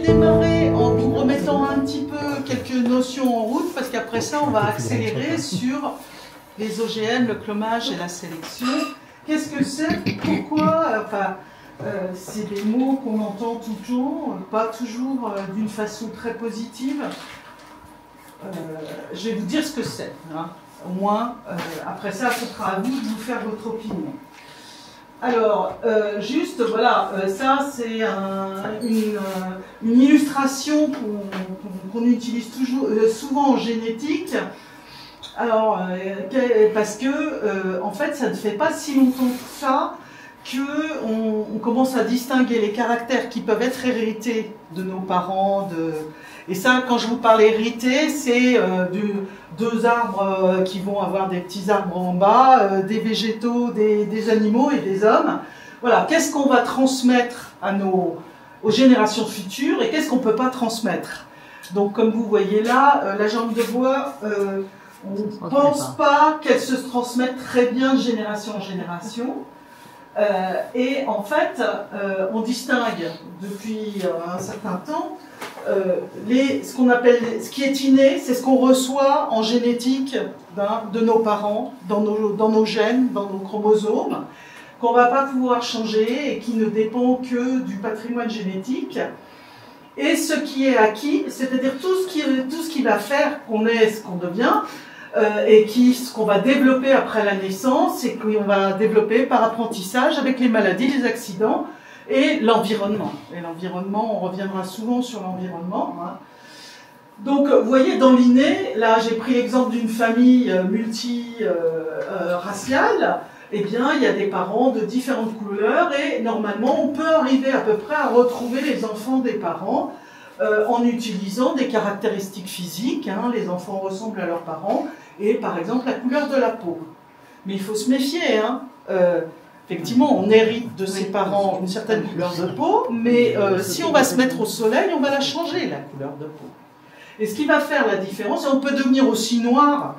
démarrer en vous remettant un petit peu quelques notions en route, parce qu'après ça, on va accélérer sur les OGM, le clonage et la sélection. Qu'est-ce que c'est? Pourquoi? Enfin, c'est des mots qu'on entend tout le temps, pas toujours d'une façon très positive. Je vais vous dire ce que c'est. Hein. Au moins, après ça, ce sera à vous de vous faire votre opinion. Alors, juste, voilà, ça c'est une illustration qu'on utilise toujours, souvent en génétique. Alors, parce que, en fait, ça ne fait pas si longtemps que ça qu'on commence à distinguer les caractères qui peuvent être hérités de nos parents. Et ça, quand je vous parle hérité, c'est deux arbres qui vont avoir des petits arbres en bas, des végétaux, des animaux et des hommes. Voilà, qu'est-ce qu'on va transmettre aux générations futures et qu'est-ce qu'on ne peut pas transmettre? Donc, comme vous voyez là, la jambe de bois, on ne pense pas qu'elle se transmette très bien de génération en génération. Et en fait, on distingue depuis un certain temps ce qui est inné, c'est ce qu'on reçoit en génétique de nos parents, dans nos gènes, dans nos chromosomes, qu'on ne va pas pouvoir changer et qui ne dépend que du patrimoine génétique. Et ce qui est acquis, c'est-à-dire tout ce qui va faire qu'on est ce qu'on devient, et ce qu'on va développer après la naissance et qu'on va développer par apprentissage avec les maladies, les accidents et l'environnement. Et l'environnement, on reviendra souvent sur l'environnement. Hein. Donc, vous voyez, dans l'inné, là, j'ai pris l'exemple d'une famille multi-raciale. Eh bien, il y a des parents de différentes couleurs et normalement, on peut arriver à peu près à retrouver les enfants des parents en utilisant des caractéristiques physiques. Hein. Les enfants ressemblent à leurs parents. Et par exemple la couleur de la peau. Mais il faut se méfier. Hein. Effectivement, on hérite de ses parents une certaine couleur de peau, mais si on va se mettre au soleil, on va la changer, la couleur de peau. Et ce qui va faire la différence, et on peut devenir aussi noir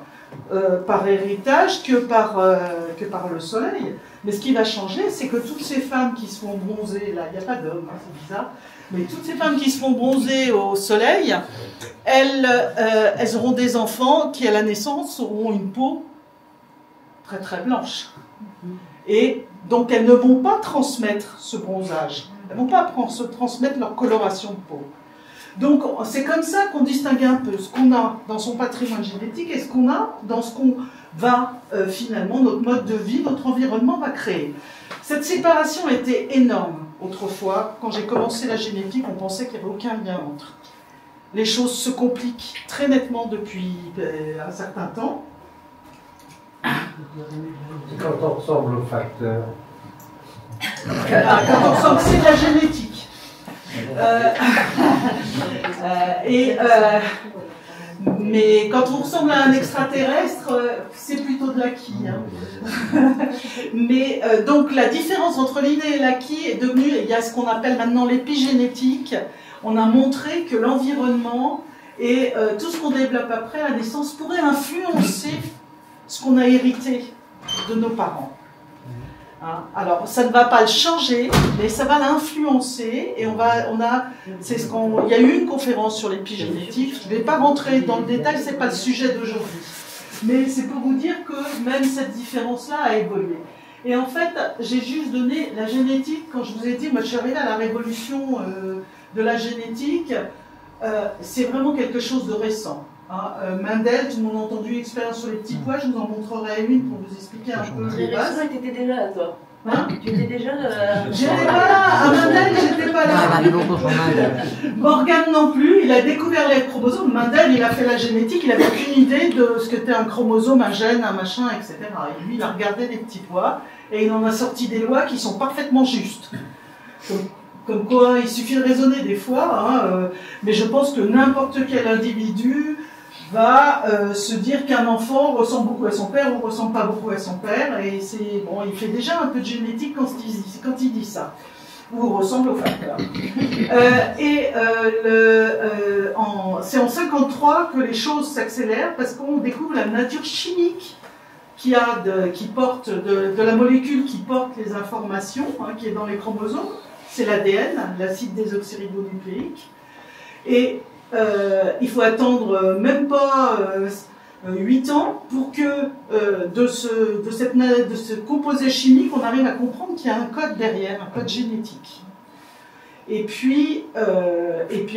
par héritage que par le soleil, mais ce qui va changer, c'est que toutes ces femmes qui se font bronzer, là, il n'y a pas d'hommes, hein, c'est bizarre, mais toutes ces femmes qui se font bronzer au soleil, elles auront des enfants qui, à la naissance, auront une peau très très blanche. Et donc, elles ne vont pas transmettre ce bronzage. Elles ne vont pas se transmettre leur coloration de peau. Donc, c'est comme ça qu'on distingue un peu ce qu'on a dans son patrimoine génétique et ce qu'on a dans ce qu'on va, finalement, notre mode de vie, notre environnement va créer. Cette séparation était énorme. Autrefois, quand j'ai commencé la génétique, on pensait qu'il n'y avait aucun lien entre. Les choses se compliquent très nettement depuis un certain temps. C'est quand on ressemble au facteur. Quand on ressemble, c'est de la génétique. Mais quand on ressemble à un extraterrestre, c'est plutôt de l'acquis. Hein. Mais donc la différence entre l'inné et l'acquis est devenue, il y a ce qu'on appelle maintenant l'épigénétique. On a montré que l'environnement et tout ce qu'on développe après la naissance pourrait influencer ce qu'on a hérité de nos parents. Hein? Alors, ça ne va pas le changer, mais ça va l'influencer. Et il y a eu une conférence sur l'épigénétique. Je ne vais pas rentrer dans le détail, ce n'est pas le sujet d'aujourd'hui. Mais c'est pour vous dire que même cette différence-là a évolué. Et en fait, j'ai juste donné la génétique, quand je vous ai dit, moi je suis arrivée à la révolution de la génétique, c'est vraiment quelque chose de récent. Hein. Mendel, tout le monde a entendu expérience sur les petits pois, je vous en montrerai une pour vous expliquer un peu les bases. Tu étais déjà là, toi. Hein? Tu étais déjà là. J'étais pas là, à Mendel, j'étais pas là. Morgan non plus, il a découvert les chromosomes. Mendel, il a fait la génétique, il n'avait aucune idée de ce qu'était un chromosome, un gène, un machin, etc. Et lui, il a regardé des petits pois et il en a sorti des lois qui sont parfaitement justes. Comme quoi, il suffit de raisonner des fois, hein, mais je pense que n'importe quel individu va se dire qu'un enfant ressemble beaucoup à son père ou ressemble pas beaucoup à son père, et bon, il fait déjà un peu de génétique quand il dit ça, ou ressemble au facteur. C'est en 1953 que les choses s'accélèrent parce qu'on découvre la nature chimique qui porte de la molécule qui porte les informations, hein, qui est dans les chromosomes. C'est l'ADN, l'acide désoxyribonucléique. Et il faut attendre même pas 8 ans pour que de ce composé chimique, on arrive à comprendre qu'il y a un code derrière, un code génétique. Et puis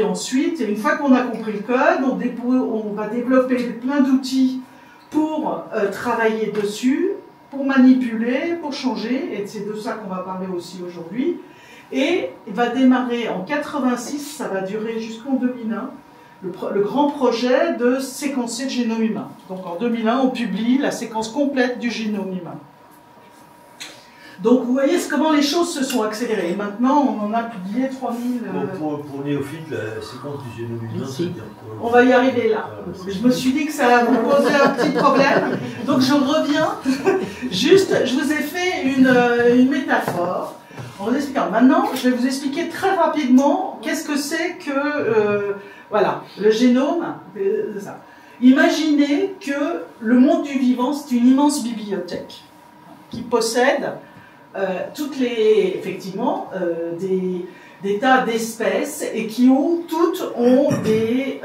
ensuite, une fois qu'on a compris le code, on va développer plein d'outils pour travailler dessus, pour manipuler, pour changer, et c'est de ça qu'on va parler aussi aujourd'hui. Et il va démarrer en 86, ça va durer jusqu'en 2001, le grand projet de séquencer le génome humain. Donc en 2001, on publie la séquence complète du génome humain. Donc vous voyez comment les choses se sont accélérées. Maintenant, on en a publié 3000... Pour néophyte, la séquence du génome humain, ça veut dire quoi? On va y arriver là. Je me suis dit que ça allait me poser un petit problème. Donc je reviens. Juste, je vous ai fait une métaphore en vous expliquant. Maintenant, je vais vous expliquer très rapidement qu'est-ce que c'est que voilà, le génome. Ça. Imaginez que le monde du vivant, c'est une immense bibliothèque qui possède effectivement des tas d'espèces et qui toutes ont des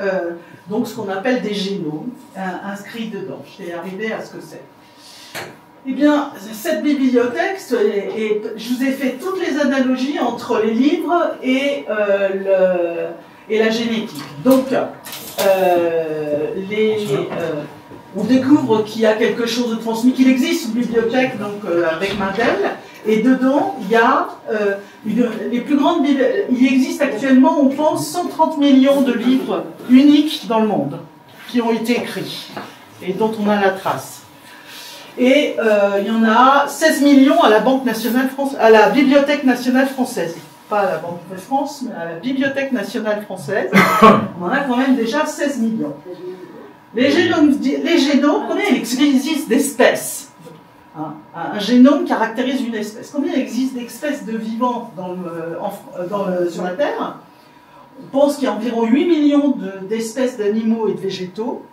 donc ce qu'on appelle des génomes inscrits dedans. Je vais arriver à ce que c'est. Eh bien, cette bibliothèque, je vous ai fait toutes les analogies entre les livres et la génétique. Donc, on découvre qu'il y a quelque chose de transmis, qu'il existe une bibliothèque donc, avec Mendel, et dedans, il y a les plus grandes bibliothèques. Il existe actuellement, on pense, 130 millions de livres uniques dans le monde qui ont été écrits et dont on a la trace. Et il y en a 16 millions à la à la Bibliothèque nationale française. Pas à la Banque de France, mais à la Bibliothèque nationale française. On en a quand même déjà 16 millions. Les génomes, combien il existe d'espèces? Un génome caractérise une espèce. Combien il existe d'espèces de vivants sur la Terre? On pense qu'il y a environ 8 millions d'espèces d'animaux et de végétaux.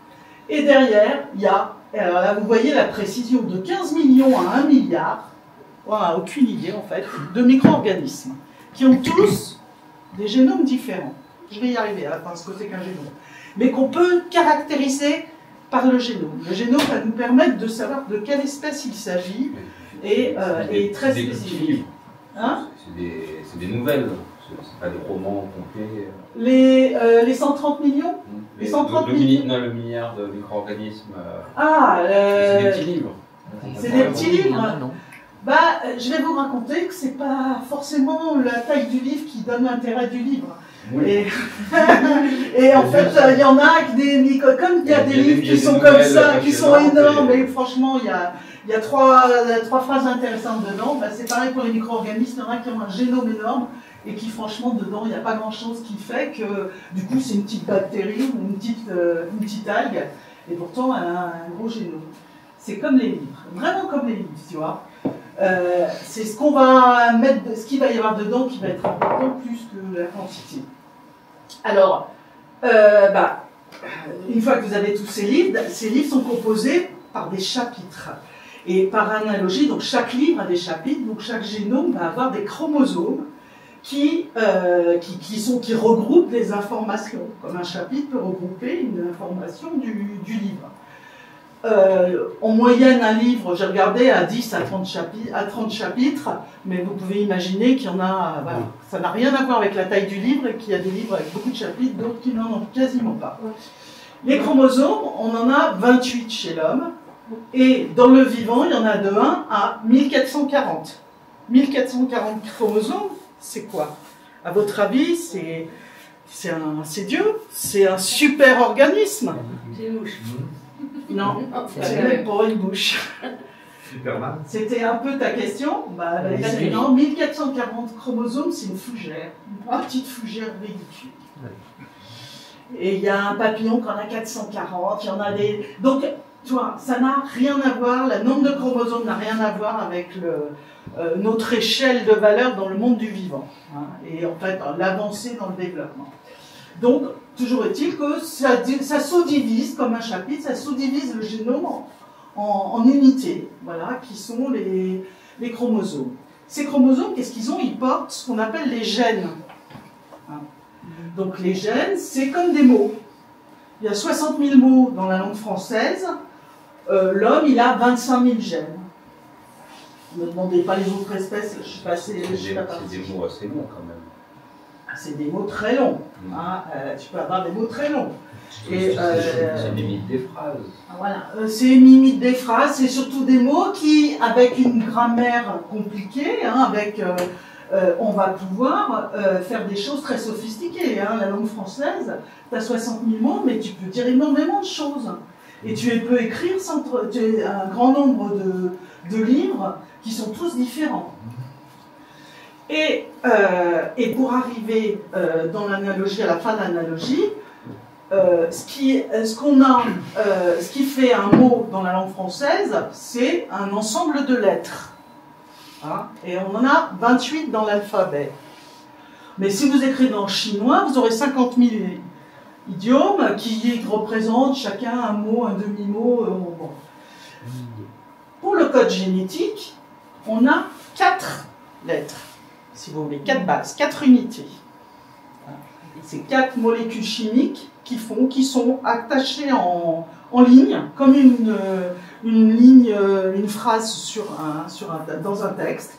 Et derrière, il y a, alors là, vous voyez la précision, de 15 millions à 1 milliard, on n'a aucune idée en fait, de micro-organismes, qui ont tous des génomes différents. Je vais y arriver à la fin, ce que c'est qu'un génome. Mais qu'on peut caractériser par le génome. Le génome va nous permettre de savoir de quelle espèce il s'agit et très spécifique. Hein? C'est des nouvelles, c'est pas des romans complets. Les 130 millions les 130 millions. Non, le milliard de micro-organismes. C'est des petits livres. C'est des petits livres. Bah, je vais vous raconter que c'est pas forcément la taille du livre qui donne l'intérêt du livre. Oui. Et en fait, il y en a avec comme il y a des livres qui sont comme ça, qui sont énormes, et franchement, il y a trois phrases intéressantes dedans. Bah, c'est pareil pour les micro-organismes, il y en a qui ont un génome énorme, et qui franchement, dedans, il n'y a pas grand-chose qui fait que, du coup, c'est une petite bactérie ou une petite algue, et pourtant, elle a un gros génome. C'est comme les livres, vraiment comme les livres, tu vois. C'est ce qu'on va mettre, ce qu'il va y avoir dedans qui va être important plus que la quantité. Alors, une fois que vous avez tous ces livres sont composés par des chapitres. Et par analogie, donc chaque livre a des chapitres, donc chaque génome va avoir des chromosomes qui regroupent des informations. Comme un chapitre peut regrouper une information du livre. En moyenne, un livre, j'ai regardé, à 10 à 30 chapitres, mais vous pouvez imaginer qu'il y en a, voilà, ça n'a rien à voir avec la taille du livre, et qu'il y a des livres avec beaucoup de chapitres, d'autres qui n'en ont quasiment pas. Les chromosomes, on en a 28 chez l'homme, et dans le vivant, il y en a de 1 à 1440. 1440 chromosomes, c'est quoi? À votre avis, c'est Dieu? C'est un super organisme? C'est une mouche. Non, c'est même pour une bouche. Superman. C'était un peu ta question. Bah, non, 1440 chromosomes, c'est une fougère. Une petite fougère ridicule. Et il y a un papillon qui en a 440, il y en a des... Donc, tu vois, ça n'a rien à voir, le nombre de chromosomes n'a rien à voir avec notre échelle de valeur dans le monde du vivant. Hein, et en fait, l'avancée dans le développement. Donc, toujours est-il que ça sous-divise, comme un chapitre, ça sous-divise le génome en unités, voilà, qui sont les chromosomes. Ces chromosomes, qu'est-ce qu'ils ont? Ils portent ce qu'on appelle les gènes. Hein. Donc les gènes, c'est comme des mots. Il y a 60 000 mots dans la langue française. L'homme, il a 25 000 gènes. Ne me demandez pas les autres espèces, je suis pas assez... C'est des mots assez longs quand même. C'est des mots très longs. Hein, tu peux avoir des mots très longs. C'est limite des phrases. Voilà, c'est limite des phrases, c'est surtout des mots qui, avec une grammaire compliquée, hein, on va pouvoir faire des choses très sophistiquées. Hein. La langue française, tu as 60 000 mots, mais tu peux dire énormément de choses. Et tu peux écrire un grand nombre de livres qui sont tous différents. Et pour arriver dans l'analogie, à la fin de l'analogie, ce qui fait un mot dans la langue française, c'est un ensemble de lettres. Hein, et on en a 28 dans l'alphabet. Mais si vous écrivez en chinois, vous aurez 50 000 idiomes qui représentent chacun un mot, un demi-mot. Bon. Pour le code génétique, on a 4 lettres, si vous voulez, 4 bases, 4 unités. C'est 4 molécules chimiques qui sont attachées en ligne, comme une phrase dans un texte,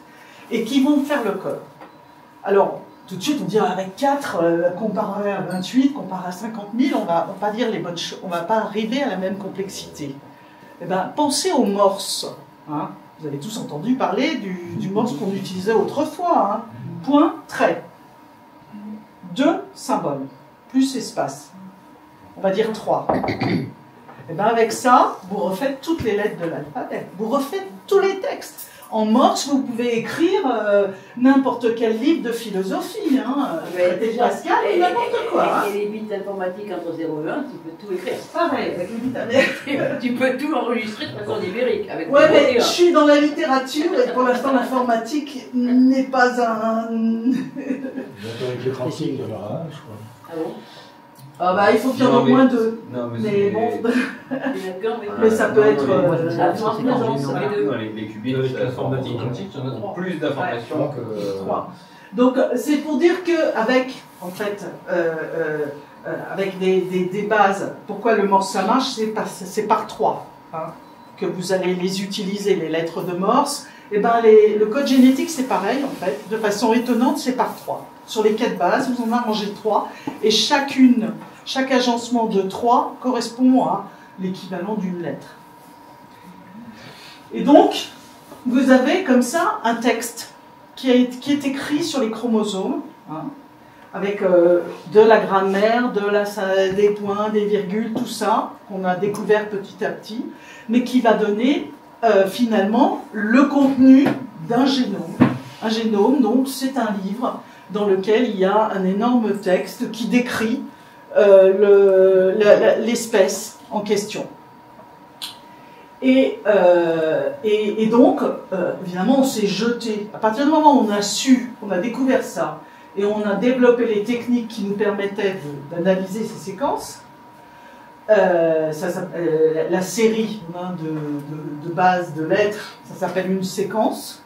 et qui vont faire le code. Alors, tout de suite, on dit avec 4, comparé à 28, comparé à 50 000, on va pas dire les bonnes choses, on va pas arriver à la même complexité. Eh bien, pensez aux morses. Hein. Vous avez tous entendu parler du morse qu'on utilisait autrefois. Hein. Point, trait. 2 symboles, plus espace. On va dire 3. Et bien avec ça, vous refaites toutes les lettres de l'alphabet. Vous refaites tous les textes. En morse, vous pouvez écrire n'importe quel livre de philosophie. Hein, traité de Pascal, n'importe quoi. Et les bits informatiques entre 0 et 1, tu peux tout écrire. Pareil, avec les bits. Tu peux tout enregistrer de façon numérique. Ouais, mais je suis dans la littérature et pour l'instant, l'informatique n'est pas un... Avec les 36, je crois. Ah bon? Ah bah, il faut qu'il y en ait au moins 2. Non, mais bon, mais ça peut être... les qubits, l'informatique quantique, il y en a 3. Plus d'informations que... 3. Donc, c'est pour dire qu'avec, en fait, avec des bases, pourquoi le morse ça marche, c'est par 3 hein, que vous allez les utiliser, les lettres de morse. Et ben le code génétique, c'est pareil, en fait. De façon étonnante, c'est par 3. Sur les 4 bases, vous en arrangez 3. Et chaque agencement de 3 correspond à l'équivalent d'une lettre. Et donc, vous avez comme ça un texte qui est écrit sur les chromosomes, hein, avec de la grammaire, des points, des virgules, tout ça, qu'on a découvert petit à petit, mais qui va donner finalement le contenu d'un génome. Un génome, donc, c'est un livre dans lequel il y a un énorme texte qui décrit l'espèce en question. Et donc, évidemment, on s'est jeté. À partir du moment où on a découvert ça, et on a développé les techniques qui nous permettaient d'analyser ces séquences, la série hein, de bases de lettres, ça s'appelle une séquence.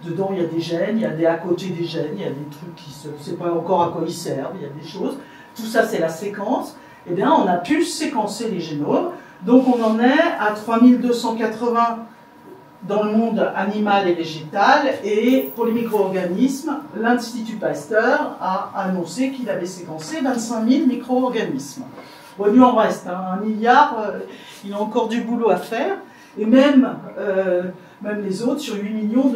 Dedans, il y a des gènes, il y a des à côté des gènes, il y a des trucs qui ne sait pas encore à quoi ils servent, il y a des choses. Tout ça, c'est la séquence. Eh bien, on a pu séquencer les génomes. Donc, on en est à 3280 dans le monde animal et végétal. Et pour les micro-organismes, l'Institut Pasteur a annoncé qu'il avait séquencé 25 000 micro-organismes. Bon, il lui en reste hein, 1 milliard, il a encore du boulot à faire. Et même les autres, sur 8 millions,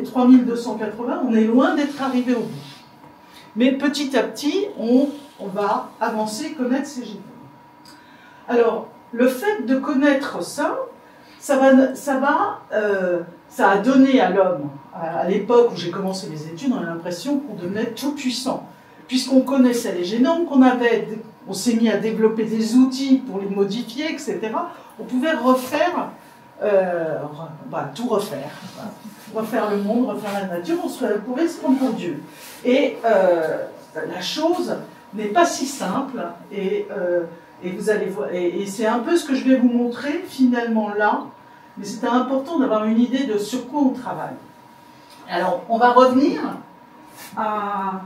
3280, on est loin d'être arrivé au bout. Mais petit à petit, on va avancer, connaître ces génomes. Alors, le fait de connaître ça a donné à l'homme, à l'époque où j'ai commencé mes études, on a l'impression qu'on devenait tout puissant. Puisqu'on connaissait les génomes, on s'est mis à développer des outils pour les modifier, etc. On pouvait refaire, tout refaire. Refaire le monde, refaire la nature, on pouvait se prendre pour Dieu. Et la chose n'est pas si simple, et vous allez voir, et c'est un peu ce que je vais vous montrer finalement là, mais c'était important d'avoir une idée de sur quoi on travaille. Alors, on va revenir à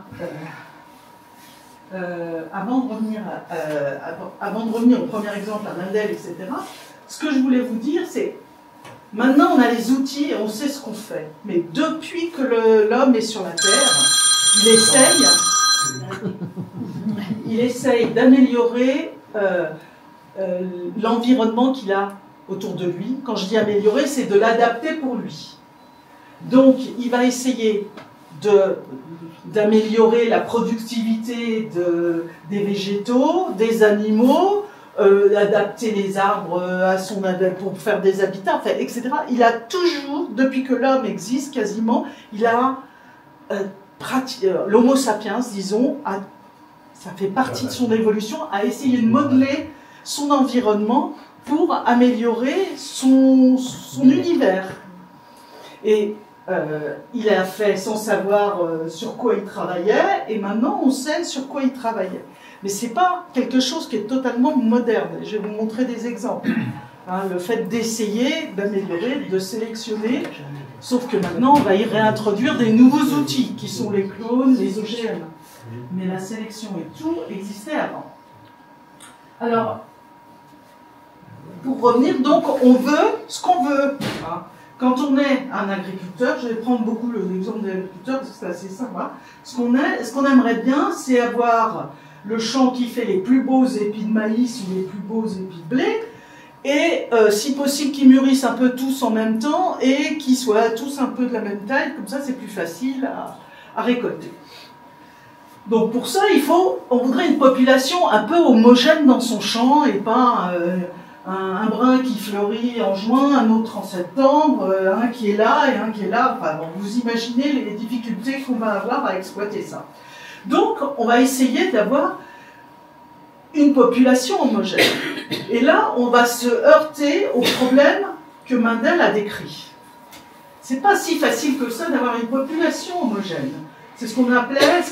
avant de revenir au premier exemple à Mendel, etc., ce que je voulais vous dire, c'est maintenant on a les outils et on sait ce qu'on fait. Mais depuis que l'homme est sur la Terre, il essaye d'améliorer l'environnement qu'il a autour de lui. Quand je dis améliorer, c'est de l'adapter pour lui. Donc il va essayer d'améliorer la productivité des végétaux, des animaux, adapter les arbres pour faire des habitats, etc. Il a toujours, depuis que l'homme existe quasiment, il a l'homo sapiens, disons, ça fait partie de son évolution, a essayé de modeler son environnement pour améliorer son univers. Et il a fait sans savoir sur quoi il travaillait, et maintenant on sait sur quoi il travaillait. Mais ce n'est pas quelque chose qui est totalement moderne. Je vais vous montrer des exemples. Hein, le fait d'essayer, d'améliorer, de sélectionner, sauf que maintenant on va y réintroduire des nouveaux outils, qui sont les clones, les OGM. Mais la sélection et tout existait avant. Alors, pour revenir, donc on veut ce qu'on veut. Hein. Quand on est un agriculteur, je vais prendre beaucoup l'exemple de l'agriculteur parce que c'est assez simple. Hein. Ce qu'on aimerait bien, c'est avoir le champ qui fait les plus beaux épis de maïs ou les plus beaux épis de blé, et si possible qu'ils mûrissent un peu tous en même temps et qu'ils soient tous un peu de la même taille, comme ça c'est plus facile à récolter. Donc pour ça, on voudrait une population un peu homogène dans son champ et pas un brin qui fleurit en juin, un autre en septembre, un qui est là et un qui est là. Enfin, bon, vous imaginez les difficultés qu'on va avoir à exploiter ça. Donc, on va essayer d'avoir une population homogène. Et là, on va se heurter au problème que Mendel a décrit. C'est pas si facile que ça d'avoir une population homogène. C'est ce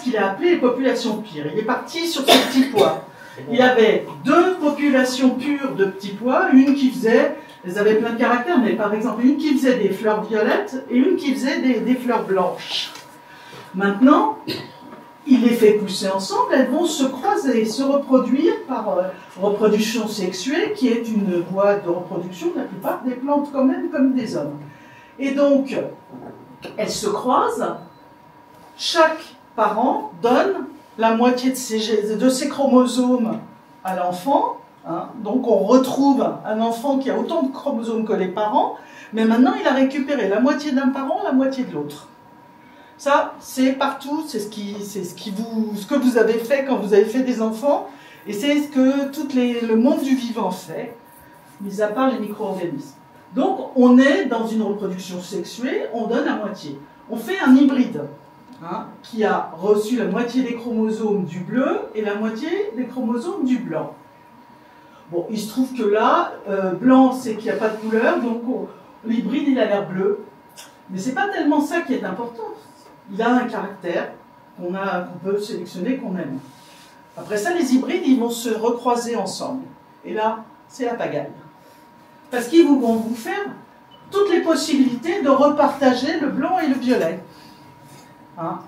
qu'il a appelé les populations pires. Il est parti sur ces petits pois. Il avait deux populations pures de petits pois, une qui faisait, elles avaient plein de caractères, mais par exemple une qui faisait des fleurs violettes et une qui faisait des fleurs blanches. Maintenant, il les fait pousser ensemble, elles vont se croiser, se reproduire par reproduction sexuée, qui est une voie de reproduction de la plupart des plantes quand même, comme des hommes. Et donc, elles se croisent, chaque parent donne la moitié de ses chromosomes à l'enfant, hein. Donc on retrouve un enfant qui a autant de chromosomes que les parents, mais maintenant il a récupéré la moitié d'un parent, la moitié de l'autre. Ça, c'est partout, c'est ce que vous avez fait quand vous avez fait des enfants, et c'est ce que le monde du vivant fait, mis à part les micro-organismes. Donc on est dans une reproduction sexuée, on donne la moitié. On fait un hybride. Hein, qui a reçu la moitié des chromosomes du bleu et la moitié des chromosomes du blanc. Bon, il se trouve que là, blanc, c'est qu'il n'y a pas de couleur, donc l'hybride, il a l'air bleu. Mais c'est pas tellement ça qui est important. Il a un caractère qu'on peut sélectionner, qu'on aime. Après ça, les hybrides, ils vont se recroiser ensemble. Et là, c'est la pagaille. Parce qu'ils vont vous faire toutes les possibilités de repartager le blanc et le violet. Hein.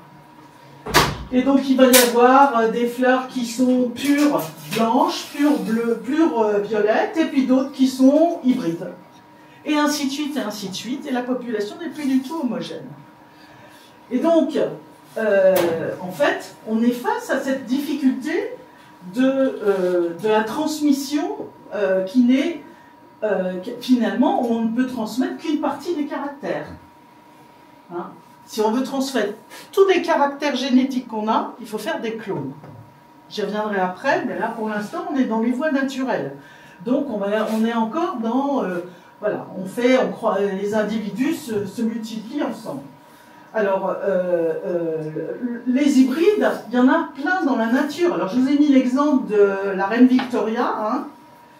Et donc il va y avoir des fleurs qui sont pures blanches, pures bleues, pures violettes, et puis d'autres qui sont hybrides. Et ainsi de suite, et la population n'est plus du tout homogène. Et donc, en fait, on est face à cette difficulté de la transmission qui n'est, finalement, on ne peut transmettre qu'une partie des caractères. Hein. Si on veut transmettre tous les caractères génétiques qu'on a, il faut faire des clones. J'y reviendrai après, mais là, pour l'instant, on est dans les voies naturelles. Donc, on est encore dans... voilà, les individus se multiplient ensemble. Alors, les hybrides, il y en a plein dans la nature. Alors, je vous ai mis l'exemple de la reine Victoria, hein,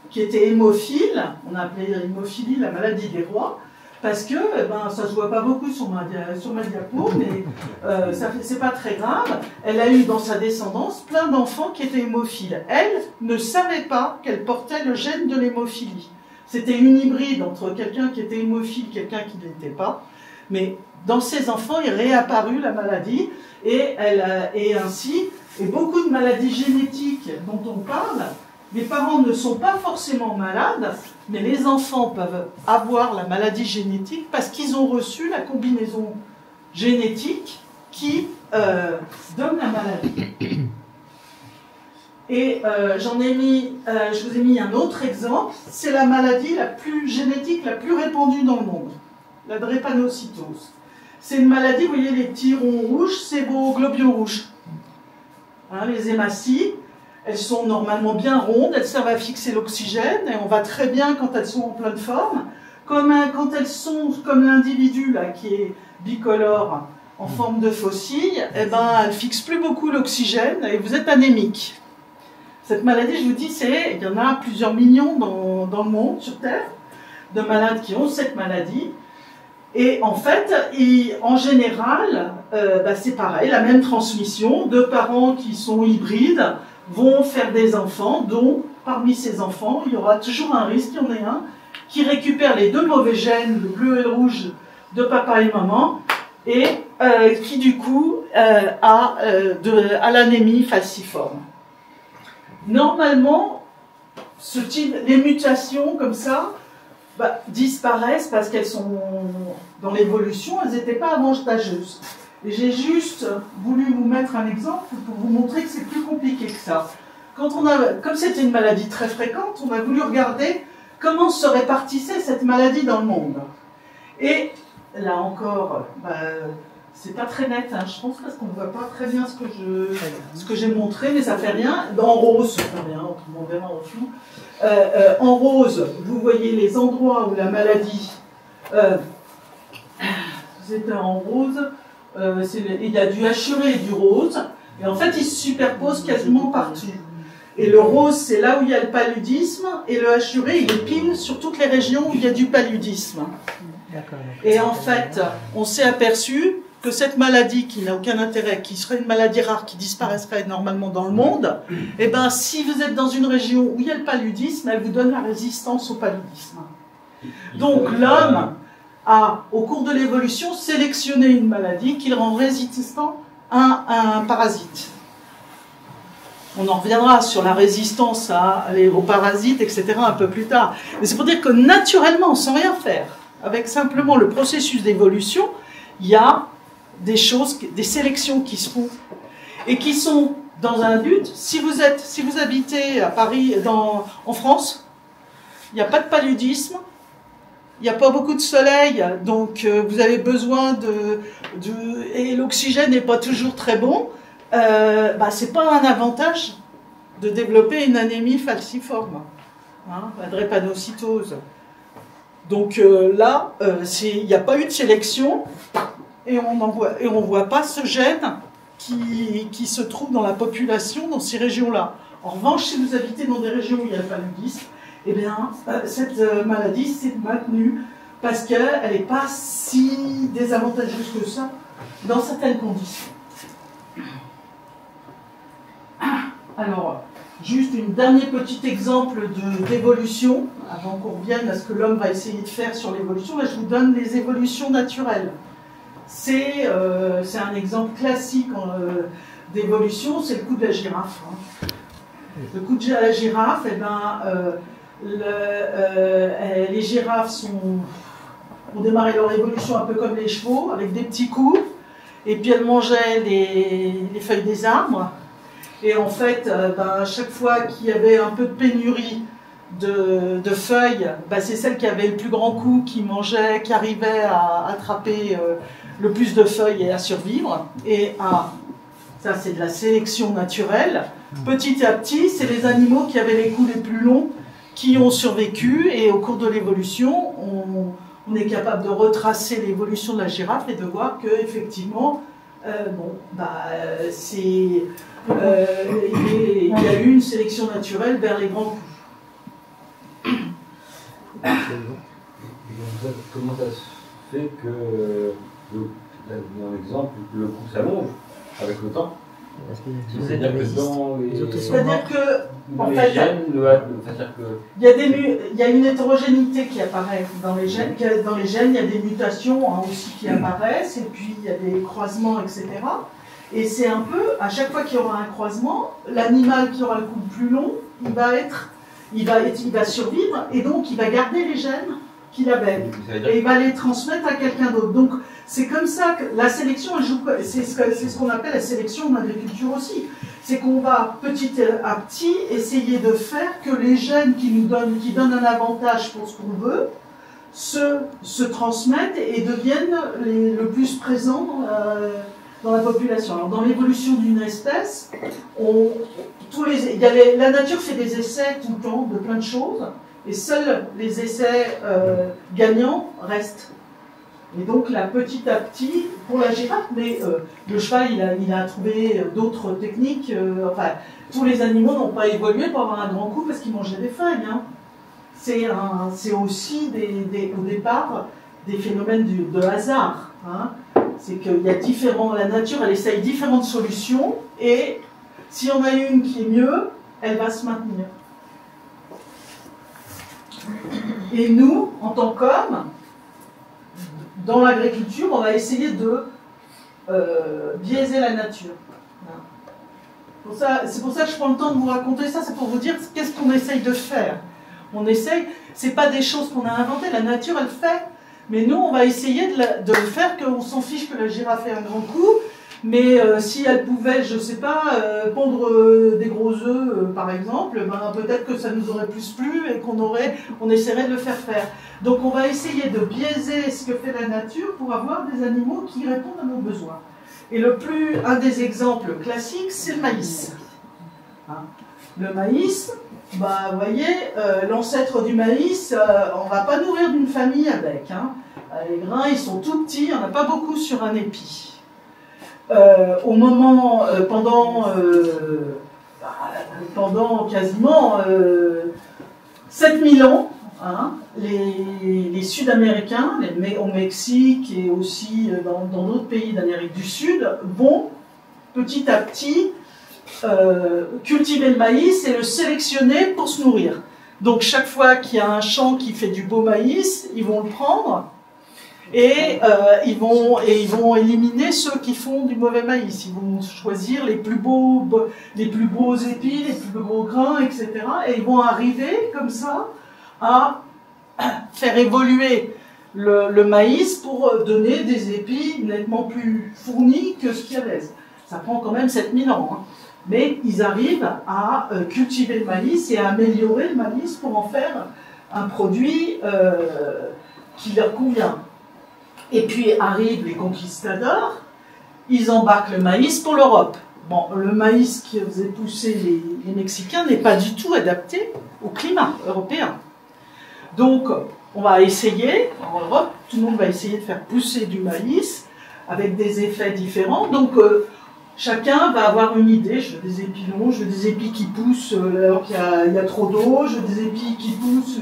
qui était hémophile. On a appelé l'hémophilie la maladie des rois. Parce que ça ne se voit pas beaucoup sur ma diapo, mais c'est pas très grave. Elle a eu dans sa descendance plein d'enfants qui étaient hémophiles. Elle ne savait pas qu'elle portait le gène de l'hémophilie. C'était une hybride entre quelqu'un qui était hémophile et quelqu'un qui ne l'était pas. Mais dans ses enfants, il réapparut la maladie et ainsi, Et beaucoup de maladies génétiques dont on parle, les parents ne sont pas forcément malades, mais les enfants peuvent avoir la maladie génétique parce qu'ils ont reçu la combinaison génétique qui donne la maladie. Et je vous ai mis un autre exemple, c'est la maladie la plus génétique, la plus répandue dans le monde, la drépanocytose. C'est une maladie, vous voyez les petits ronds rouges, c'est vos globules rouges. Hein, les hématies, elles sont normalement bien rondes, elles servent à fixer l'oxygène, et on va très bien quand elles sont en pleine forme. Quand elles sont comme l'individu là qui est bicolore en forme de faucille, eh ben, elles ne fixent plus beaucoup l'oxygène et vous êtes anémique. Cette maladie, je vous dis, il y en a plusieurs millions dans le monde, sur Terre, de malades qui ont cette maladie. Et en fait, en général, c'est pareil, la même transmission. Deux parents qui sont hybrides vont faire des enfants, dont parmi ces enfants, il y aura toujours un risque, il y en a un, qui récupère les deux mauvais gènes, le bleu et le rouge, de papa et maman, et qui du coup a l'anémie falciforme. Normalement, les mutations comme ça disparaissent parce qu'elles sont dans l'évolution, elles n'étaient pas avantageuses. Et j'ai juste voulu vous mettre un exemple pour vous montrer que c'est plus compliqué que ça. Comme c'était une maladie très fréquente, on a voulu regarder comment se répartissait cette maladie dans le monde. Et là encore, c'est pas très net, hein, je pense, parce qu'on ne voit pas très bien ce que j'ai montré, mais ça fait rien. En rose, ça fait rien, on verra en flou. En rose, vous voyez les endroits où la maladie, c'était en rose, il y a du hachuré et du rose, et en fait ils se superposent quasiment partout. Et le rose, c'est là où il y a le paludisme, et le hachuré, il est pile sur toutes les régions où il y a du paludisme. Et en fait, on s'est aperçu que cette maladie qui n'a aucun intérêt, qui serait une maladie rare, qui disparaîtrait normalement dans le monde, eh ben, si vous êtes dans une région où il y a le paludisme, elle vous donne la résistance au paludisme. Donc l'homme a, au cours de l'évolution, sélectionné une maladie qui le rend résistant à un parasite. On en reviendra sur la résistance aux parasites, etc. un peu plus tard. Mais c'est pour dire que naturellement, sans rien faire, avec simplement le processus d'évolution, il y a des choses, des sélections qui se font et qui sont dans un but. Si vous habitez à Paris, en France, il n'y a pas de paludisme, il n'y a pas beaucoup de soleil, donc vous avez besoin et l'oxygène n'est pas toujours très bon. C'est pas un avantage de développer une anémie falciforme, hein, la drépanocytose. Donc là, il n'y a pas eu de sélection et on voit pas ce gène qui se trouve dans la population dans ces régions-là. En revanche, si vous habitez dans des régions où il y a le paludisme, eh bien, cette maladie s'est maintenue parce qu'elle n'est pas si désavantageuse que ça dans certaines conditions. Alors, juste un dernier petit exemple d'évolution, avant qu'on revienne à ce que l'homme va essayer de faire sur l'évolution. Là, je vous donne les évolutions naturelles. C'est un exemple classique d'évolution, c'est le coup de la girafe. Hein. Le coup de la girafe, eh ben, les girafes ont démarré leur évolution un peu comme les chevaux, avec des petits coups, et puis elles mangeaient les feuilles des arbres. Et en fait, chaque fois qu'il y avait un peu de pénurie de feuilles, c'est celle qui avait le plus grand coup qui mangeait, qui arrivait à attraper le plus de feuilles et à survivre. Et ça, c'est de la sélection naturelle. Petit à petit, c'est les animaux qui avaient les coups les plus longs qui ont survécu. Et au cours de l'évolution, on est capable de retracer l'évolution de la girafe et de voir qu'effectivement, il y a eu une sélection naturelle vers les grands coups. Comment ça se fait que, dans l'exemple, le coup s'allonge avec le temps? C'est-à-dire que dans les gènes, il y a une hétérogénéité qui apparaît dans les gènes. Il y a des mutations aussi qui apparaissent, et puis il y a des croisements, etc. Et c'est un peu, à chaque fois qu'il y aura un croisement, l'animal qui aura le cou le plus long, il va survivre, et donc il va garder les gènes qu'il avait, et il va les transmettre à quelqu'un d'autre. Donc c'est comme ça que la sélection, c'est ce qu'on appelle la sélection en agriculture aussi. C'est qu'on va petit à petit essayer de faire que les gènes qui donnent un avantage pour ce qu'on veut, se transmettent et deviennent le plus présents dans la population. Alors dans l'évolution d'une espèce, la nature fait des essais tout le temps de plein de choses, et seuls les essais gagnants restent. Et donc là, petit à petit, pour la girafe, mais le cheval, il a trouvé d'autres techniques. Enfin, tous les animaux n'ont pas évolué pour avoir un grand cou parce qu'ils mangeaient des feuilles. Hein. C'est aussi au départ des phénomènes de hasard. Hein. C'est qu'il y a la nature, elle essaye différentes solutions, et si on a une qui est mieux, elle va se maintenir. Et nous, en tant qu'hommes, dans l'agriculture, on va essayer de biaiser la nature. C'est pour ça que je prends le temps de vous raconter ça, c'est pour vous dire qu'est-ce qu'on essaye de faire. On essaye, c'est pas des choses qu'on a inventées, la nature elle fait, mais nous on va essayer de faire qu'on s'en fiche que la girafe ait un grand cou, mais si elle pouvait, je sais pas, pondre des gros œufs par exemple, ben, peut-être que ça nous aurait plus plu et on essaierait de le faire faire. Donc on va essayer de biaiser ce que fait la nature pour avoir des animaux qui répondent à nos besoins. Et un des exemples classiques, c'est le maïs. Hein. Le maïs, bah, vous voyez, l'ancêtre du maïs, on ne va pas nourrir d'une famille avec. Hein. Les grains, ils sont tout petits, il n'y en a pas beaucoup sur un épi. Pendant quasiment 7000 ans, hein, les Sud-Américains, au Mexique et aussi dans d'autres pays d'Amérique du Sud, vont petit à petit cultiver le maïs et le sélectionner pour se nourrir. Donc chaque fois qu'il y a un champ qui fait du beau maïs, ils vont le prendre et ils vont éliminer ceux qui font du mauvais maïs. Ils vont choisir les plus beaux épis, les plus gros grains, etc. Et ils vont arriver comme ça à faire évoluer le maïs pour donner des épis nettement plus fournis que ce qu'il y avait. Ça prend quand même 7000 ans. Hein. Mais ils arrivent à cultiver le maïs et à améliorer le maïs pour en faire un produit qui leur convient. Et puis arrivent les conquistadors, ils embarquent le maïs pour l'Europe. Bon, le maïs qui faisait pousser les Mexicains n'est pas du tout adapté au climat européen. Donc, on va essayer, en Europe, tout le monde va essayer de faire pousser du maïs avec des effets différents. Donc, chacun va avoir une idée. Je veux des épis longs, je veux des épis qui poussent alors qu'il y a trop d'eau, je veux des épis qui poussent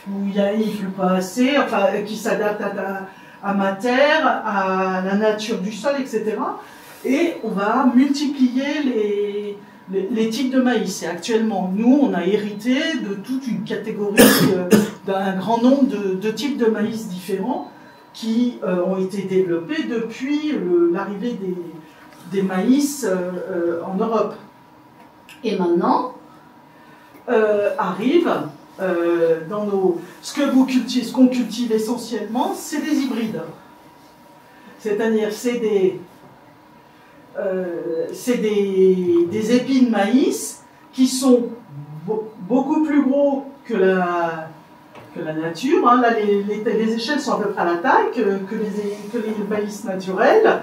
où il ne pleut pas assez, enfin, qui s'adaptent à ma terre, à la nature du sol, etc. Et on va multiplier les types de maïs. Et actuellement, nous, on a hérité de toute une catégorie, d'un grand nombre de types de maïs différents qui ont été développés depuis l'arrivée des maïs en Europe. Et maintenant, arrive ce qu'on cultive essentiellement, c'est des hybrides. C'est-à-dire, c'est des épis de maïs qui sont beaucoup plus gros que la nature. Hein. Là, les échelles sont à peu près à la taille que les maïs naturels,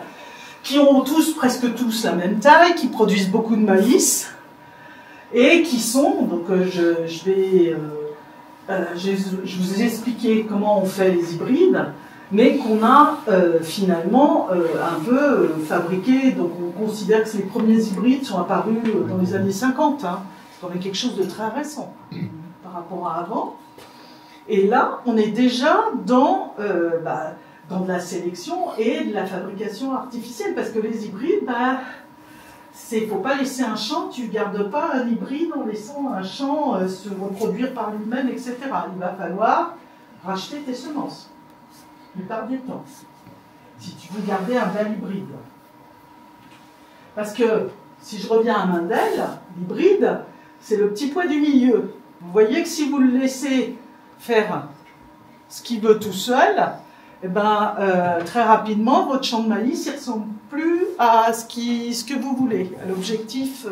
qui ont presque tous la même taille, qui produisent beaucoup de maïs, et qui sont, donc je vous ai expliqué comment on fait les hybrides, mais qu'on a finalement un peu fabriqué. Donc on considère que les premiers hybrides sont apparus dans les années 50, hein. C'est quand même quelque chose de très récent par rapport à avant. Et là, on est déjà dans de la sélection et de la fabrication artificielle, parce que les hybrides, il ne faut pas laisser un champ, tu ne gardes pas un hybride en laissant un champ se reproduire par lui-même, etc. Il va falloir racheter tes semences, la plupart du temps, si tu veux garder un bel hybride. Parce que, si je reviens à Mendel, l'hybride, c'est le petit pois du milieu. Vous voyez que si vous le laissez faire ce qu'il veut tout seul, eh ben, très rapidement, votre champ de maïs ne ressemble plus à ce que vous voulez, à l'objectif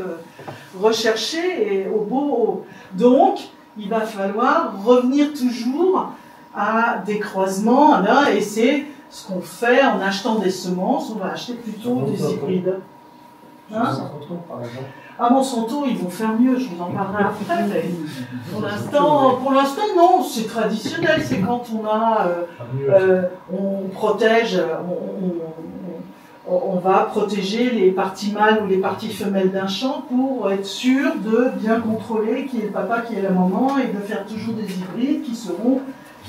recherché et au beau. Donc, il va falloir revenir toujours à des croisements, là, et c'est ce qu'on fait en achetant des semences. On va acheter plutôt des hybrides. Hein? À Monsanto, ils vont faire mieux, je vous en parlerai après. Mais pour l'instant, non, c'est traditionnel. C'est quand on protège, on va protéger les parties mâles ou les parties femelles d'un champ pour être sûr de bien contrôler qui est le papa, qui est la maman, et de faire toujours des hybrides qui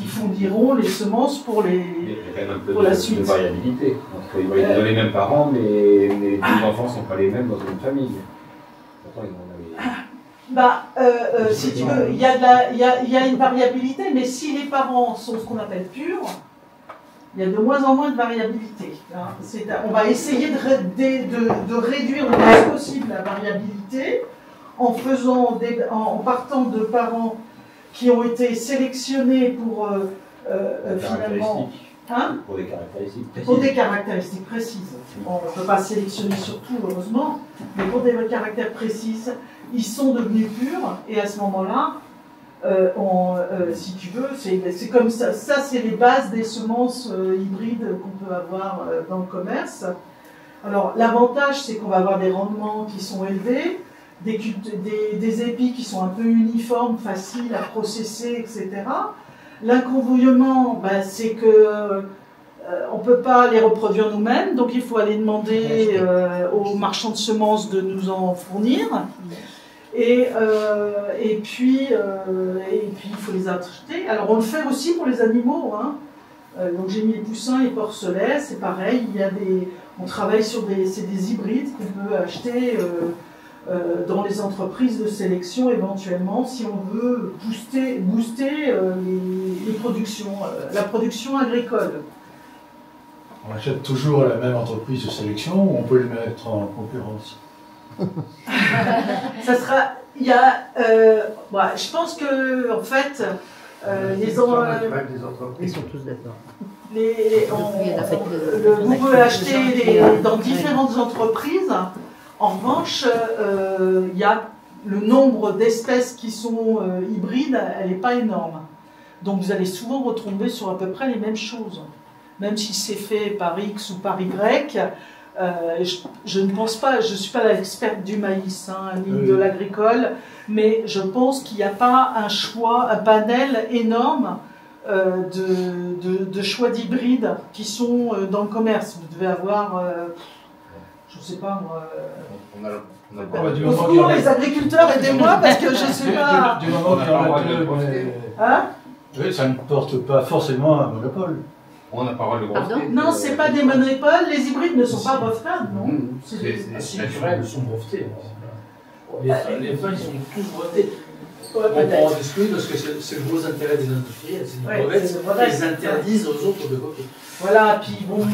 fondiront les semences pour la suite. Il y a quand même un peu de variabilité. Ils vont être les mêmes parents, mais les deux enfants ne sont pas les mêmes dans une famille. Si tu veux, il y a une variabilité, mais si les parents sont ce qu'on appelle purs, il y a de moins en moins de variabilité. On va essayer de réduire le plus possible la variabilité en partant de parents qui ont été sélectionnés pour finalement... Hein? Pour des caractéristiques précises. Pour des caractéristiques précises. On ne peut pas sélectionner sur tout, heureusement, mais pour des caractères précis, ils sont devenus purs, et à ce moment-là, si tu veux, c'est comme ça. Ça, c'est les bases des semences hybrides qu'on peut avoir dans le commerce. Alors, l'avantage, c'est qu'on va avoir des rendements qui sont élevés, des épis qui sont un peu uniformes, faciles à processer, etc. L'inconvénient, c'est que on ne peut pas les reproduire nous-mêmes, donc il faut aller demander aux marchands de semences de nous en fournir. Et puis il faut les acheter. Alors on le fait aussi pour les animaux. Hein. Donc j'ai mis les poussins, les porcelets, c'est pareil. On travaille sur c'est des hybrides qu'on peut acheter dans les entreprises de sélection éventuellement si on veut booster les productions, la production agricole. On achète toujours à la même entreprise de sélection ou on peut les mettre en concurrence? Ça sera, je pense que en fait, ils sont tous d'accord. Vous pouvez acheter dans différentes entreprises. En revanche, le nombre d'espèces qui sont hybrides, elle n'est pas énorme. Donc vous allez souvent retomber sur à peu près les mêmes choses. Même si c'est fait par X ou par Y, je ne pense pas, je ne suis pas l'experte du maïs, ni de l'agricole, mais je pense qu'il n'y a pas un panel énorme de choix d'hybrides qui sont dans le commerce. Vous devez avoir, je ne sais pas moi... Au secours, les agriculteurs, aidez-moi parce que je ne sais pas... Du moment qu'il y en a deux, oui, ça ne porte pas forcément un monopole. On n'a pas le droit de breveter. Non, ce n'est pas des monopoles, les hybrides ne sont pas brevetables, non? C'est naturel. Ils sont brevetés. Les fins, ils sont tous brevetés. Ouais, on peut en discuter parce que c'est le gros intérêt des industriels, c'est qu'ils brevettent, ils interdisent aux autres de breveter. Voilà, puis bon,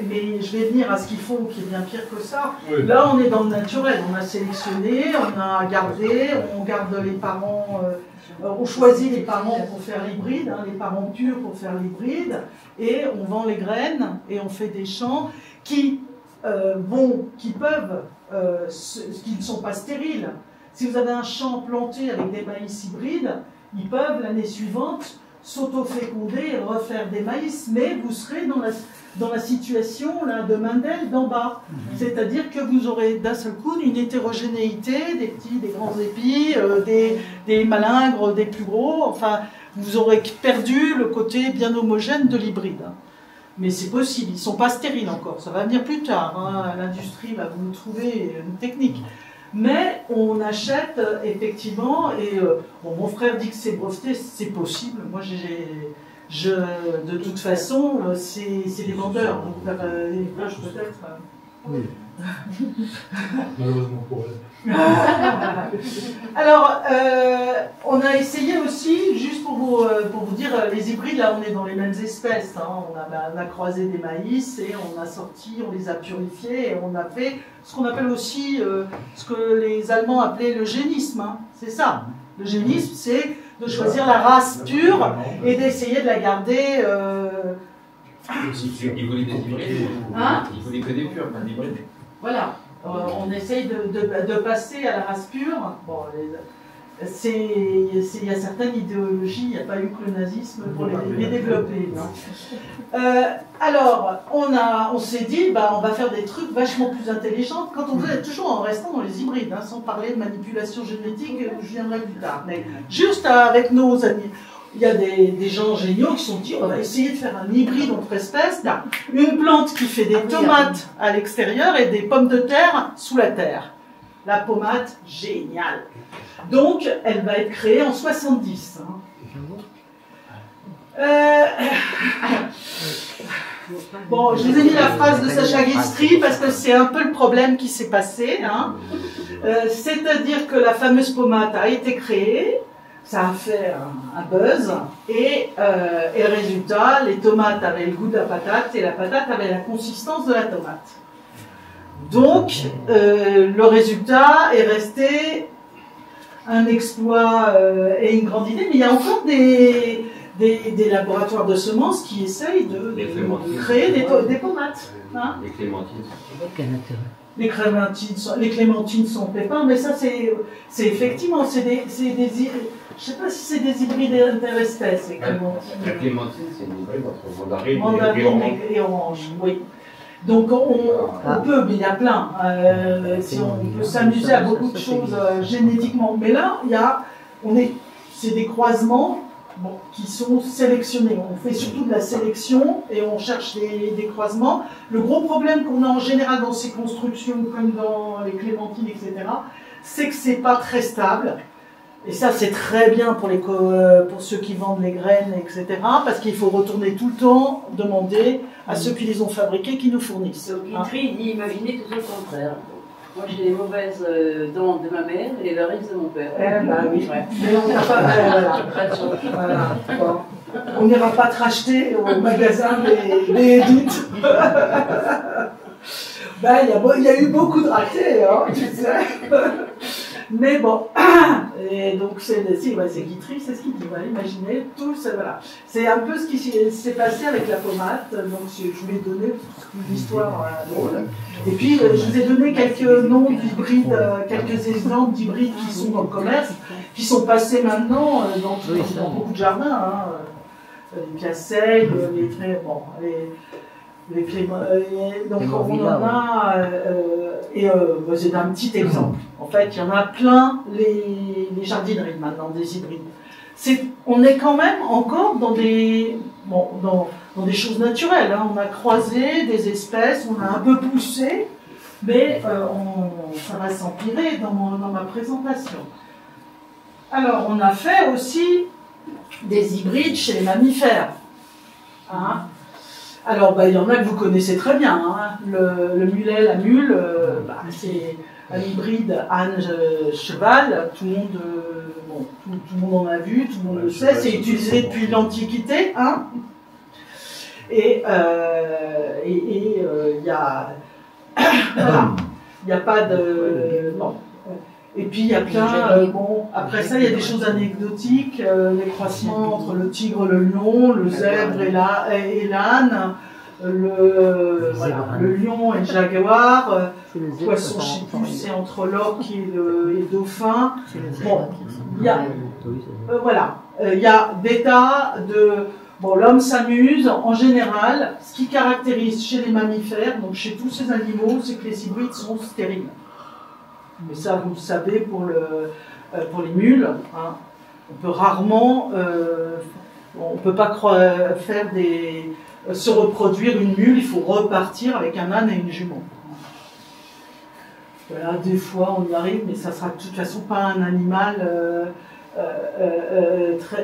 mais je vais venir à ce qu'ils font qui est bien pire que ça. Oui. Là, on est dans le naturel, on a sélectionné, on a gardé, on garde les parents, on choisit les parents pour faire l'hybride, les parents purs pour faire l'hybride, et on vend les graines et on fait des champs qui ne sont pas stériles. Si vous avez un champ planté avec des maïs hybrides, ils peuvent l'année suivante s'auto-féconder et refaire des maïs, mais vous serez dans la situation là, de Mendel d'en bas. C'est-à-dire que vous aurez d'un seul coup une hétérogénéité, des petits, des grands épis, des malingres, des plus gros, enfin, vous aurez perdu le côté bien homogène de l'hybride. Mais c'est possible, ils ne sont pas stériles encore, ça va venir plus tard, l'industrie va vous trouver une technique. Mais on achète effectivement, et mon frère dit que c'est breveté, c'est possible. Moi, de toute façon, c'est des vendeurs, donc peut-être. Oui. Malheureusement pour elle. Alors, on a essayé aussi, juste pour vous dire, les hybrides, là, on est dans les mêmes espèces. Hein. On a croisé des maïs et on a sorti, on les a purifiés et on a fait ce qu'on appelle aussi, ce que les Allemands appelaient l'eugénisme. Hein. C'est ça. L'eugénisme, c'est de choisir la race pure et d'essayer de la garder. Il voulait des hybrides. Hein? Il voulait que des purs, pas des hybrides. Voilà. On essaye de passer à la race pure. Bon, il y a certaines idéologies, il n'y a pas eu que le nazisme pour les développer. Non. Alors, on s'est dit, bah, on va faire des trucs vachement plus intelligents, quand on veut, toujours en restant dans les hybrides, hein, sans parler de manipulation génétique, je viendrai plus tard. Mais juste avec nos amis. Il y a des gens géniaux qui se sont dit, on va essayer de faire un hybride entre espèces. Là, une plante qui fait des tomates à l'extérieur et des pommes de terre sous la terre. La pommade, génial. Donc, elle va être créée en 70. Bon, je vous ai mis la phrase de Sacha Guitry parce que c'est un peu le problème qui s'est passé. Hein. C'est-à-dire que la fameuse pommade a été créée. Ça a fait un buzz et le résultat, les tomates avaient le goût de la patate et la patate avait la consistance de la tomate. Donc, le résultat est resté un exploit et une grande idée, mais il y a encore des laboratoires de semences qui essayent de créer des tomates. Hein. Les clémentines. Les clémentines sont pépins, mais ça c'est effectivement, je ne sais pas si c'est des hybrides interespèces, les clémentines. La clémentine, c'est une hybride entre mandarine et orange, oui. Donc on peut, mais il y a plein. Si on peut s'amuser à beaucoup de choses génétiquement. Mais là, c'est des croisements qui sont sélectionnés. On fait surtout de la sélection et on cherche des croisements. Le gros problème qu'on a en général dans ces constructions, comme dans les clémentines, etc., c'est que c'est pas très stable. Et ça, c'est très bien pour ceux qui vendent les graines, etc., parce qu'il faut retourner tout le temps, demander à ceux qui les ont fabriqués qui nous fournissent. Donc Guitry dit, imaginez tout le contraire. Moi, j'ai les mauvaises dents de ma mère et les varices de mon père. Bah oui. Ouais. Mais on n'a pas... voilà. Bon. On n'ira pas te racheter au magasin des doutes. Il y a eu beaucoup de ratés, hein, tu sais. Mais bon, et donc c'est Guitry, c'est ce qu'il dit. Voilà, imaginez tout ça, voilà. C'est un peu ce qui s'est passé avec la pommade. Donc je vous ai donné une histoire drôle. Et puis je vous ai donné quelques noms d'hybrides, quelques exemples d'hybrides qui sont dans le commerce, qui sont passés maintenant dans beaucoup de jardins. Hein. Les piaceilles, les cléments, donc on en a, c'est un petit exemple. En fait, il y en a plein, les jardineries maintenant, des hybrides. On est quand même encore dans des choses naturelles. Hein. On a croisé des espèces, on a un peu poussé, mais ça va s'empirer dans ma présentation. Alors, on a fait aussi des hybrides chez les mammifères. Hein. Alors, il y en a que vous connaissez très bien. Hein. Le mulet, la mule, c'est un hybride âne-cheval. Tout le monde en a vu, tout le monde le sait. C'est utilisé depuis l'Antiquité. Hein. Et il y a... voilà. Il n'y a pas de... Bon. Et puis il y a plein... après ça, il y a des choses anecdotiques. Les croisements entre le tigre, le lion, le zèbre et l'âne. Le lion et le jaguar. Le poisson, je ne sais plus, c'est entre l'orque et le dauphin. Bon, il y a... voilà. Il y a des tas de... Bon, l'homme s'amuse, en général, ce qui caractérise chez les mammifères, donc chez tous ces animaux, c'est que les hybrides sont stériles. Mais ça, vous le savez pour les mules. Hein. On peut rarement... on ne peut pas se reproduire une mule, il faut repartir avec un âne et une jument. Voilà, des fois on y arrive, mais ça sera de toute façon pas un animal...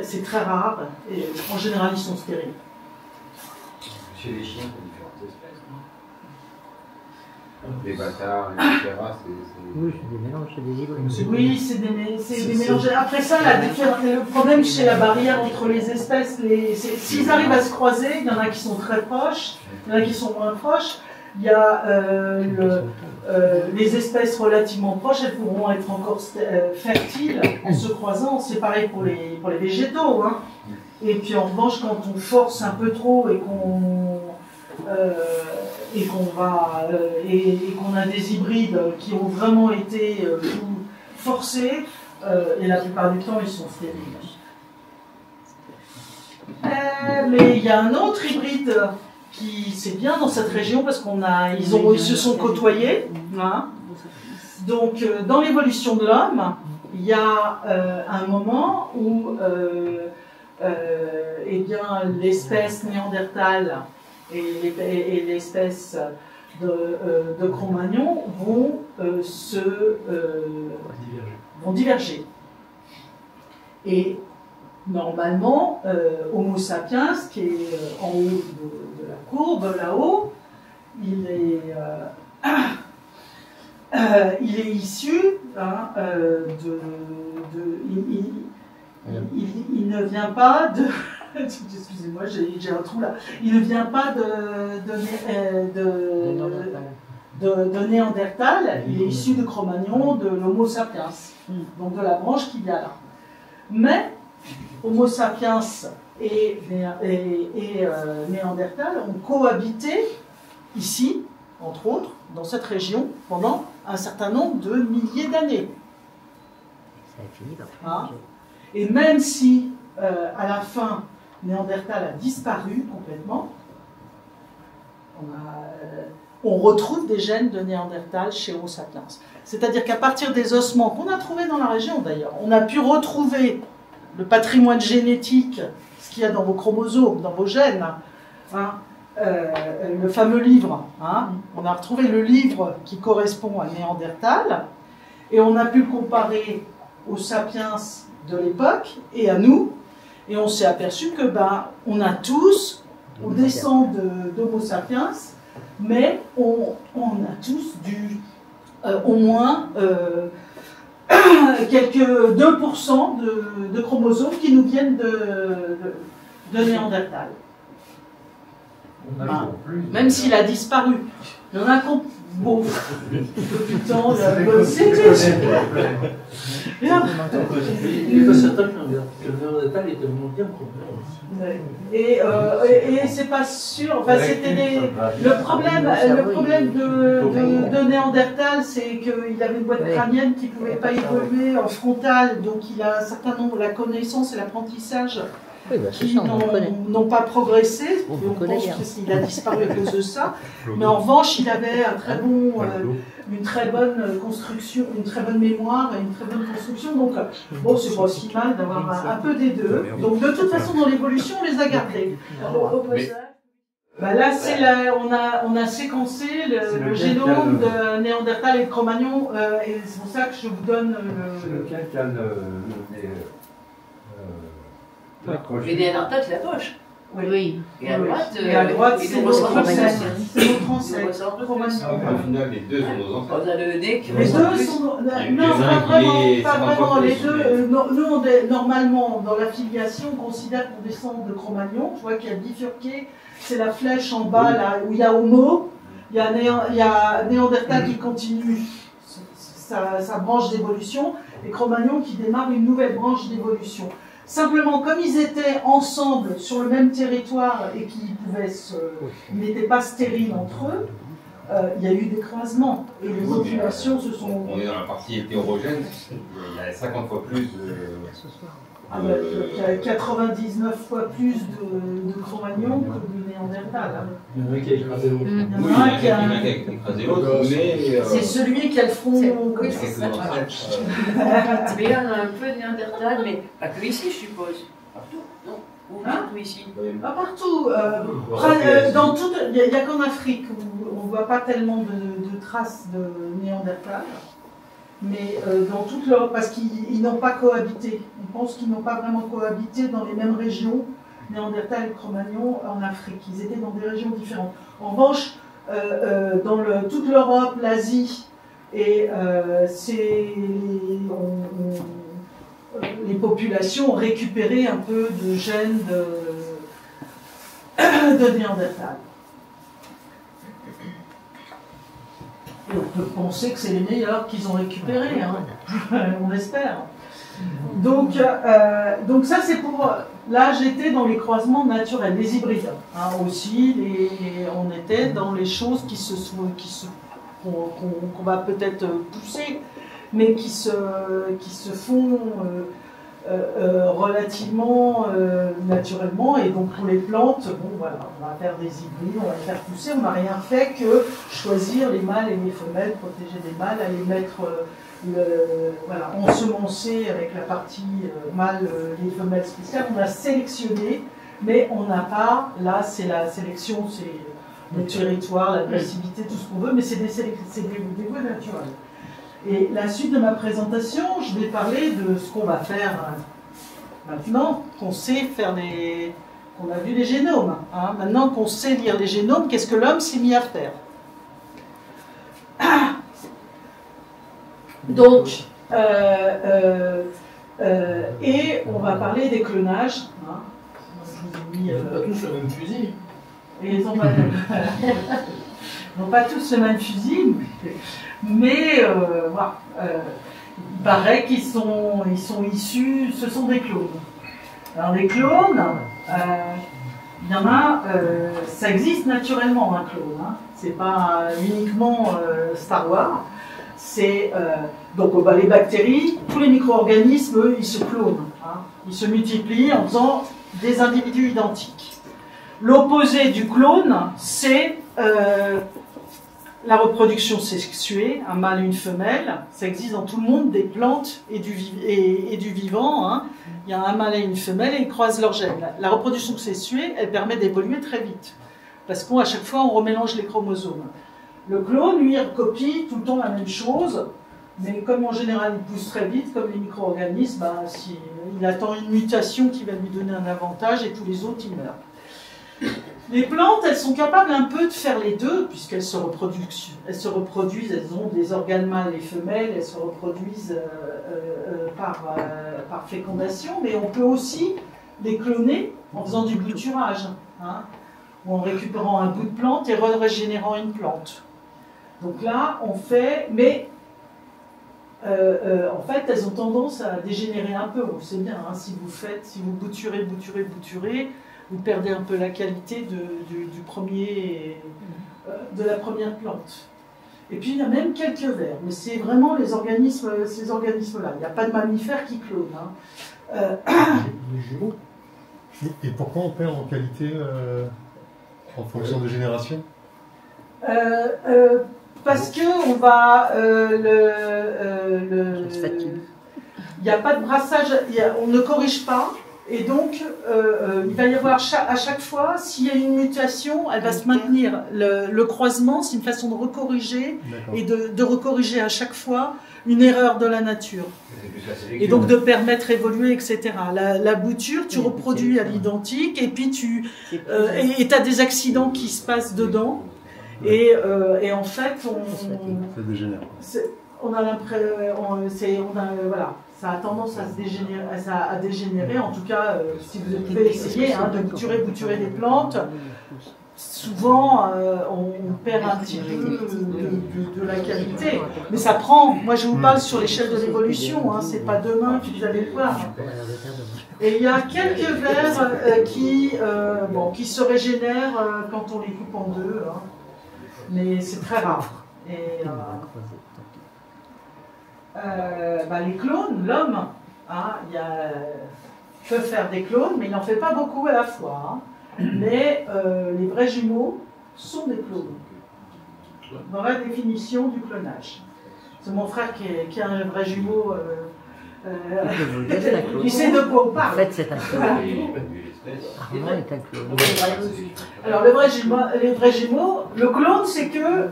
c'est très rare, et en général ils sont stériles. Chez les chiens, il y a différentes espèces, Les bâtards, etc. Oui, c'est des mélanges, c'est des hybrides. Oui, c'est des mélanges. Après ça, le problème chez la barrière entre les espèces, s'ils arrivent à se croiser, il y en a qui sont très proches, il y en a qui sont moins proches. Il y a les espèces relativement proches, elles pourront être encore fertiles en se croisant. C'est pareil pour les végétaux. Hein. Et puis en revanche, quand on force un peu trop et qu'on a des hybrides qui ont vraiment été forcés, et la plupart du temps ils sont stériles. Mais il y a un autre hybride qui c'est bien dans cette région parce ils se sont côtoyés. Hein. Donc dans l'évolution de l'homme, il y a un moment où eh bien l'espèce néandertale et l'espèce de Cro-Magnon vont diverger. Et normalement, Homo sapiens, qui est en haut de la courbe, là-haut, il est issu hein, il ne vient pas de... Excusez-moi, j'ai un trou là. Il ne vient pas de Néandertal, il est issu de Cro-Magnon, de l'Homo sapiens, donc de la branche qu'il y a là. Mais Homo sapiens et Néandertal ont cohabité ici, entre autres, dans cette région, pendant un certain nombre de milliers d'années. Hein? Et même si, à la fin, Néandertal a disparu complètement, on retrouve des gènes de Néandertal chez Homo sapiens. C'est-à-dire qu'à partir des ossements qu'on a trouvés dans la région d'ailleurs, on a pu retrouver le patrimoine génétique, ce qu'il y a dans vos chromosomes, dans vos gènes, hein, le fameux livre. Hein, on a retrouvé le livre qui correspond à Néandertal, et on a pu le comparer aux sapiens de l'époque et à nous, et on s'est aperçu que on descend d'Homo sapiens, mais on a tous au moins quelques 2% de chromosomes qui nous viennent de Néandertal. Hein, même s'il a disparu. Il y en a qu'on... Bon, depuis le temps, il n'est pas certain que le Néandertal était vraiment bien complet. Et c'est pas sûr. Enfin, le problème de Néandertal, c'est qu'il avait une boîte crânienne qui ne pouvait pas évoluer en frontale, donc il a un certain nombre, la connaissance et l'apprentissage qui n'ont pas progressé. On pense qu'il a disparu à cause de ça. Mais en revanche, il avait une très bonne construction, une très bonne mémoire et une très bonne construction. Donc, bon, c'est pas aussi mal d'avoir un peu des deux. Donc, de toute façon, dans l'évolution, on les a gardés. Là, on a séquencé le génome de Néandertal et de Cro-Magnon, et c'est pour ça que je vous donne lequel qui a les Néandertal, c'est la poche. Oui. Et à droite, c'est notre ancêtre. C'est notre ancêtre. Au final, les deux sont nos ancêtres. On a le nez qui les deux sont... Non, pas vraiment. Les deux, nous, normalement, dans la filiation, on considère qu'on descend de Cro-Magnon. Je vois qu'il y a bifurqué. C'est la flèche en bas, là, où il y a Homo. Il y a Néandertal qui continue sa branche d'évolution. Et Cro-Magnon qui démarre une nouvelle branche d'évolution. Simplement, comme ils étaient ensemble sur le même territoire et qu'ils n'étaient pas stériles entre eux, il y a eu des croisements. Et les populations se sont... On est dans la partie hétérogène, il y a 50 fois plus de... 99 fois plus de Cro-Magnon que de Néandertal. Il y en a un qui a écrasé l'autre. Il y en a un qui a écrasé l'autre, mais... C'est celui qui a le front... Oui, c'est ça. Mais là, on a un peu de Néandertal, mais pas que ici, je suppose. Partout, non? Ou partout ici? Pas partout. Il n'y a qu'en Afrique où on ne voit pas tellement de traces de Néandertal. Mais dans toute l'Europe, parce qu'ils n'ont pas cohabité. On pense qu'ils n'ont pas vraiment cohabité dans les mêmes régions, Néandertal et Cro-Magnon, en Afrique. Ils étaient dans des régions différentes. En revanche, dans toute l'Europe, l'Asie, et les populations ont récupéré un peu de gènes de Néandertal. Et on peut penser que c'est les meilleurs qu'ils ont récupérés, hein. On espère. Donc ça c'est pour... Là j'étais dans les croisements naturels, les hybrides. Hein, aussi, on était dans les choses qu'on va peut-être pousser, mais qui se font relativement naturellement. Et donc pour les plantes, bon voilà, on va faire des hybrides, on va les faire pousser. On n'a rien fait que choisir les mâles et les femelles, protéger les mâles, aller mettre voilà, ensemencer avec la partie mâle les femelles spéciales. On a sélectionné, mais on n'a pas, là c'est la sélection, c'est le territoire, l'agressivité, tout ce qu'on veut, mais c'est des voies naturelles. Et la suite de ma présentation, je vais parler de ce qu'on va faire maintenant qu'on sait faire qu'on a vu les génomes. Hein. Maintenant qu'on sait lire les génomes, qu'est-ce que l'homme s'est mis à faire? Donc, et on va parler des clonages. Hein. Ils n'ont pas tous le même fusil. Et ils n'ont pas tous le même fusil, mais voilà. Il paraît qu'ils sont issus, ce sont des clones. Alors les clones, il y en a, ça existe naturellement un clone, hein. C'est pas uniquement Star Wars. C'est donc les bactéries, tous les micro-organismes, eux, ils se clonent, hein. Ils se multiplient en faisant des individus identiques. L'opposé du clone, c'est la reproduction sexuée, un mâle et une femelle. Ça existe dans tout le monde, des plantes et du vivant. Hein. Il y a un mâle et une femelle et ils croisent leurs gènes. La reproduction sexuée, elle permet d'évoluer très vite, parce qu'à chaque fois, on remélange les chromosomes. Le clone, lui, il recopie tout le temps la même chose, mais comme en général il pousse très vite, comme les micro-organismes, il attend une mutation qui va lui donner un avantage et tous les autres, ils meurent. Les plantes, elles sont capables un peu de faire les deux, puisqu'elles se reproduisent, elles ont des organes mâles et femelles, elles se reproduisent par fécondation, mais on peut aussi les cloner en faisant du bouturage, hein, ou en récupérant un bout de plante et régénérant une plante. Donc là, on fait, mais en fait, elles ont tendance à dégénérer un peu. Vous savez bien, hein, si vous bouturez, vous perdez un peu la qualité de la première plante. Et puis il y a même quelques vers, mais c'est vraiment ces organismes-là. Il n'y a pas de mammifères qui clonent. Hein. Et pourquoi on perd en qualité en fonction des générations? Parce que on va il n'y a pas de brassage, on ne corrige pas. Et donc, il va y avoir à chaque fois, s'il y a une mutation, elle va se maintenir. Le croisement, c'est une façon de recorriger et de recorriger à chaque fois une erreur de la nature. Et donc de permettre d'évoluer, etc. La bouture, tu reproduis à l'identique et puis tu as des accidents qui se passent dedans. Et en fait, ça dégénère. On a l'impression, voilà. Ça a tendance à dégénérer, en tout cas, si vous pouvez essayer hein, de bouturer des plantes, souvent on perd un petit peu de la qualité. Mais ça prend, moi je vous parle sur l'échelle de l'évolution, hein, c'est pas demain que vous allez le voir. Et il y a quelques vers qui se régénèrent quand on les coupe en deux, hein, mais c'est très rare. Et, les clones, l'homme, hein, peut faire des clones, mais il n'en fait pas beaucoup à la fois. Hein. Mais les vrais jumeaux sont des clones, dans la définition du clonage. C'est mon frère qui a un vrai jumeau. Il sait de quoi on parle. En fait, c'est un clone. Armand est un clone. Alors, les vrais jumeaux, le clone, c'est que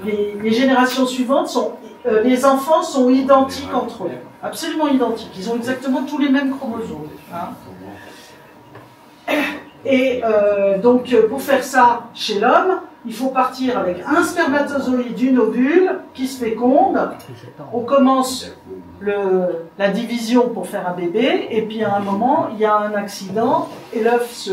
les générations suivantes les enfants sont identiques entre eux, absolument identiques. Ils ont exactement tous les mêmes chromosomes. Hein. Et donc, pour faire ça chez l'homme, il faut partir avec un spermatozoïde, une ovule qui se féconde. On commence la division pour faire un bébé, et puis à un moment, il y a un accident, et l'œuf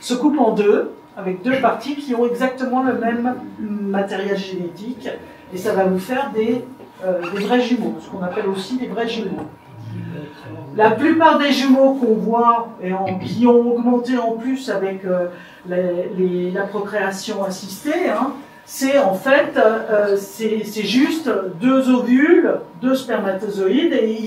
se coupe en deux, avec deux parties qui ont exactement le même matériel génétique, et ça va vous faire des vrais jumeaux, ce qu'on appelle aussi des vrais jumeaux. La plupart des jumeaux qu'on voit et qui ont augmenté en plus avec la procréation assistée, hein, c'est en fait c'est juste deux ovules, deux spermatozoïdes, et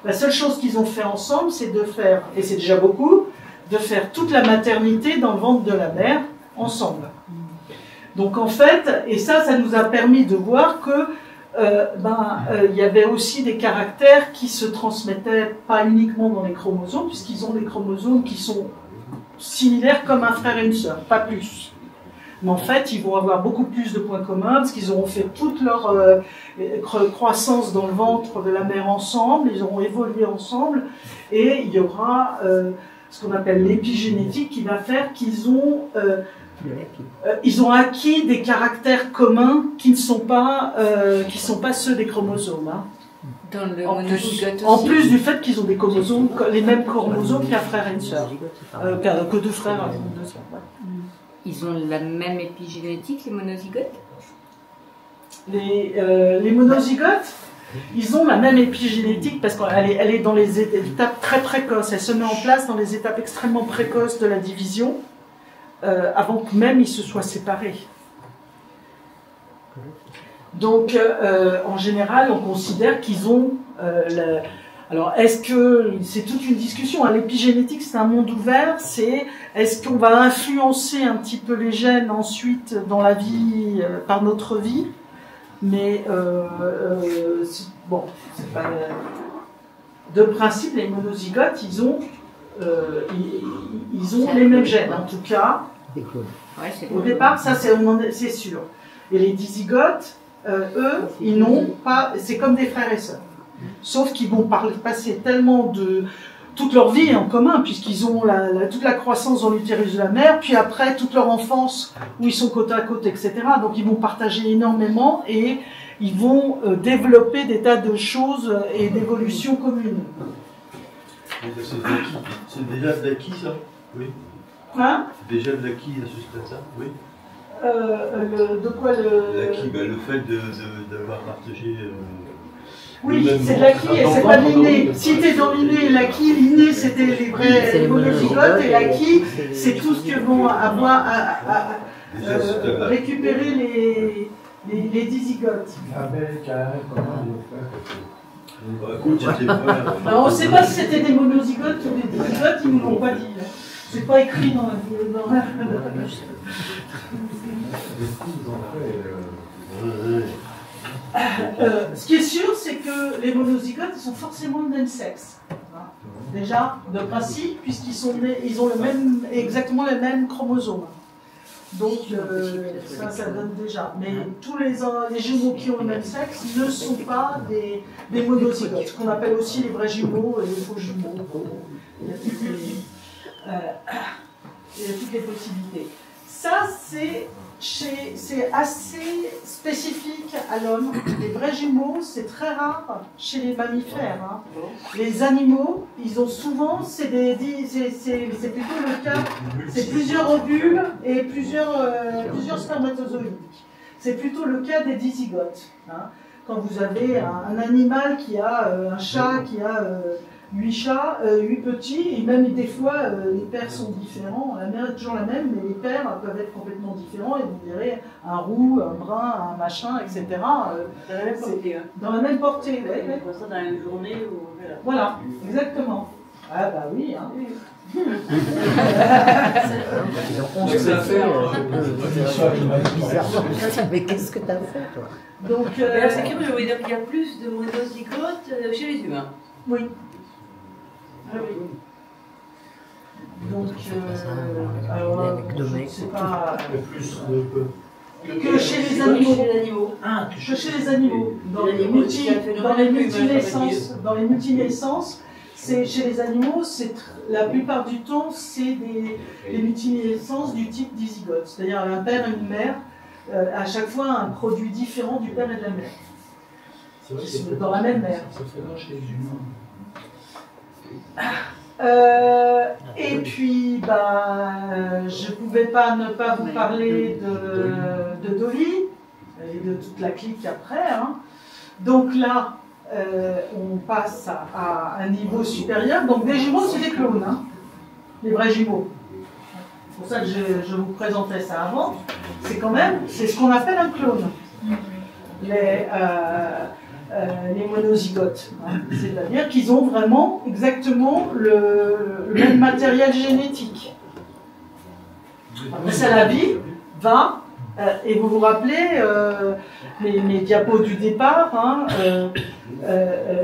la seule chose qu'ils ont fait ensemble, c'est de faire, et c'est déjà beaucoup, de faire toute la maternité dans le ventre de la mère ensemble. Donc en fait, et ça nous a permis de voir que il y avait aussi des caractères qui se transmettaient pas uniquement dans les chromosomes, puisqu'ils ont des chromosomes qui sont similaires comme un frère et une sœur, pas plus. Mais en fait, ils vont avoir beaucoup plus de points communs, parce qu'ils auront fait toute leur croissance dans le ventre de la mère ensemble, ils auront évolué ensemble, et il y aura ce qu'on appelle l'épigénétique qui va faire qu'ils ont acquis des caractères communs qui ne sont pas ceux des chromosomes. Hein. Dans le monozygote aussi. En plus du fait qu'ils ont des chromosomes, les mêmes chromosomes qu'un frère et une sœur, que deux frères et deux sœurs. Ouais. Ils ont la même épigénétique, les monozygotes? Les monozygotes, ils ont la même épigénétique parce qu'elle est dans les étapes très précoces. Elle se met en place dans les étapes extrêmement précoces de la division. Avant que même ils se soient séparés. Donc, en général, on considère qu'ils ont... Alors, est-ce que... C'est toute une discussion. Hein, l'épigénétique, c'est un monde ouvert. Est-ce qu'on va influencer un petit peu les gènes ensuite dans la vie, par notre vie? Mais, bon, c'est pas... De principe, les monozygotes, ils ont les mêmes gènes, en tout cas. Au départ, ça c'est sûr. Et les dizygotes, eux, ils n'ont pas. C'est comme des frères et sœurs. Sauf qu'ils vont passer tellement de toute leur vie en commun, puisqu'ils ont toute la croissance dans l'utérus de la mère, puis après toute leur enfance où ils sont côte à côte, etc. Donc ils vont partager énormément et ils vont développer des tas de choses et d'évolutions communes. C'est déjà de l'acquis, ça? Oui. Hein? C'est déjà de l'acquis à ce stade-là? Oui. De quoi l'acquis, le fait d'avoir partagé. Oui, c'est de l'acquis et c'est pas de l'inné. Si t'es dans l'inné, l'acquis, l'inné c'était les vrais monozygotes et l'acquis c'est tout ce que vont avoir à récupérer les dizygotes. Alors, on ne sait pas si c'était des monozygotes ou des dizygotes, ils ne nous l'ont pas dit. C'est pas écrit dans la... Ce qui est sûr, c'est que les monozygotes ils sont forcément le même sexe. Déjà, de principe, puisqu'ils ont exactement les mêmes chromosomes. Donc, ça donne déjà. Mais tous les jumeaux qui ont le même sexe ne sont pas des monozygotes, ce qu'on appelle aussi les vrais jumeaux et les faux jumeaux. Il y a toutes les possibilités. Ça, c'est assez spécifique à l'homme. Les vrais jumeaux, c'est très rare chez les mammifères. Hein. Les animaux, ils ont souvent, c'est plutôt le cas, c'est plusieurs ovules et plusieurs spermatozoïdes. C'est plutôt le cas des dizygotes. Hein. Quand vous avez un animal qui a, un chat qui a 8 chats, 8 petits, et même des fois les pères sont différents, la mère est toujours la même, mais les pères peuvent être complètement différents, et vous verrez un roux, un brun, un machin, etc. Dans la même portée. On voit ça dans une journée où... Voilà, exactement. Ah bah oui, hein. Mais qu'est-ce que tu as fait, toi? Donc, c'est curieux, je veux dire qu'il y a plus de monozygotes chez les humains. Oui. Ah oui. Donc, alors, c'est pas... Que chez les animaux. Que chez les animaux. Dans les multinaissances, chez les animaux, la plupart du temps, c'est des multinaissances du type dizygote. C'est-à-dire un père et une mère, à chaque fois un produit différent du père et de la mère. Dans la même mère. Ça fait chez les humains. Et puis, je ne pouvais pas ne pas vous parler de Dolly et de toute la clique après. Hein. Donc là, on passe à un niveau supérieur. Donc des jumeaux, c'est des clones, hein, les vrais jumeaux. C'est pour ça que je vous présentais ça avant. C'est ce qu'on appelle un clone. Les monozygotes. Hein. C'est-à-dire qu'ils ont vraiment exactement le même matériel génétique. Après ça, la vie va, et vous vous rappelez mes diapos du départ, hein,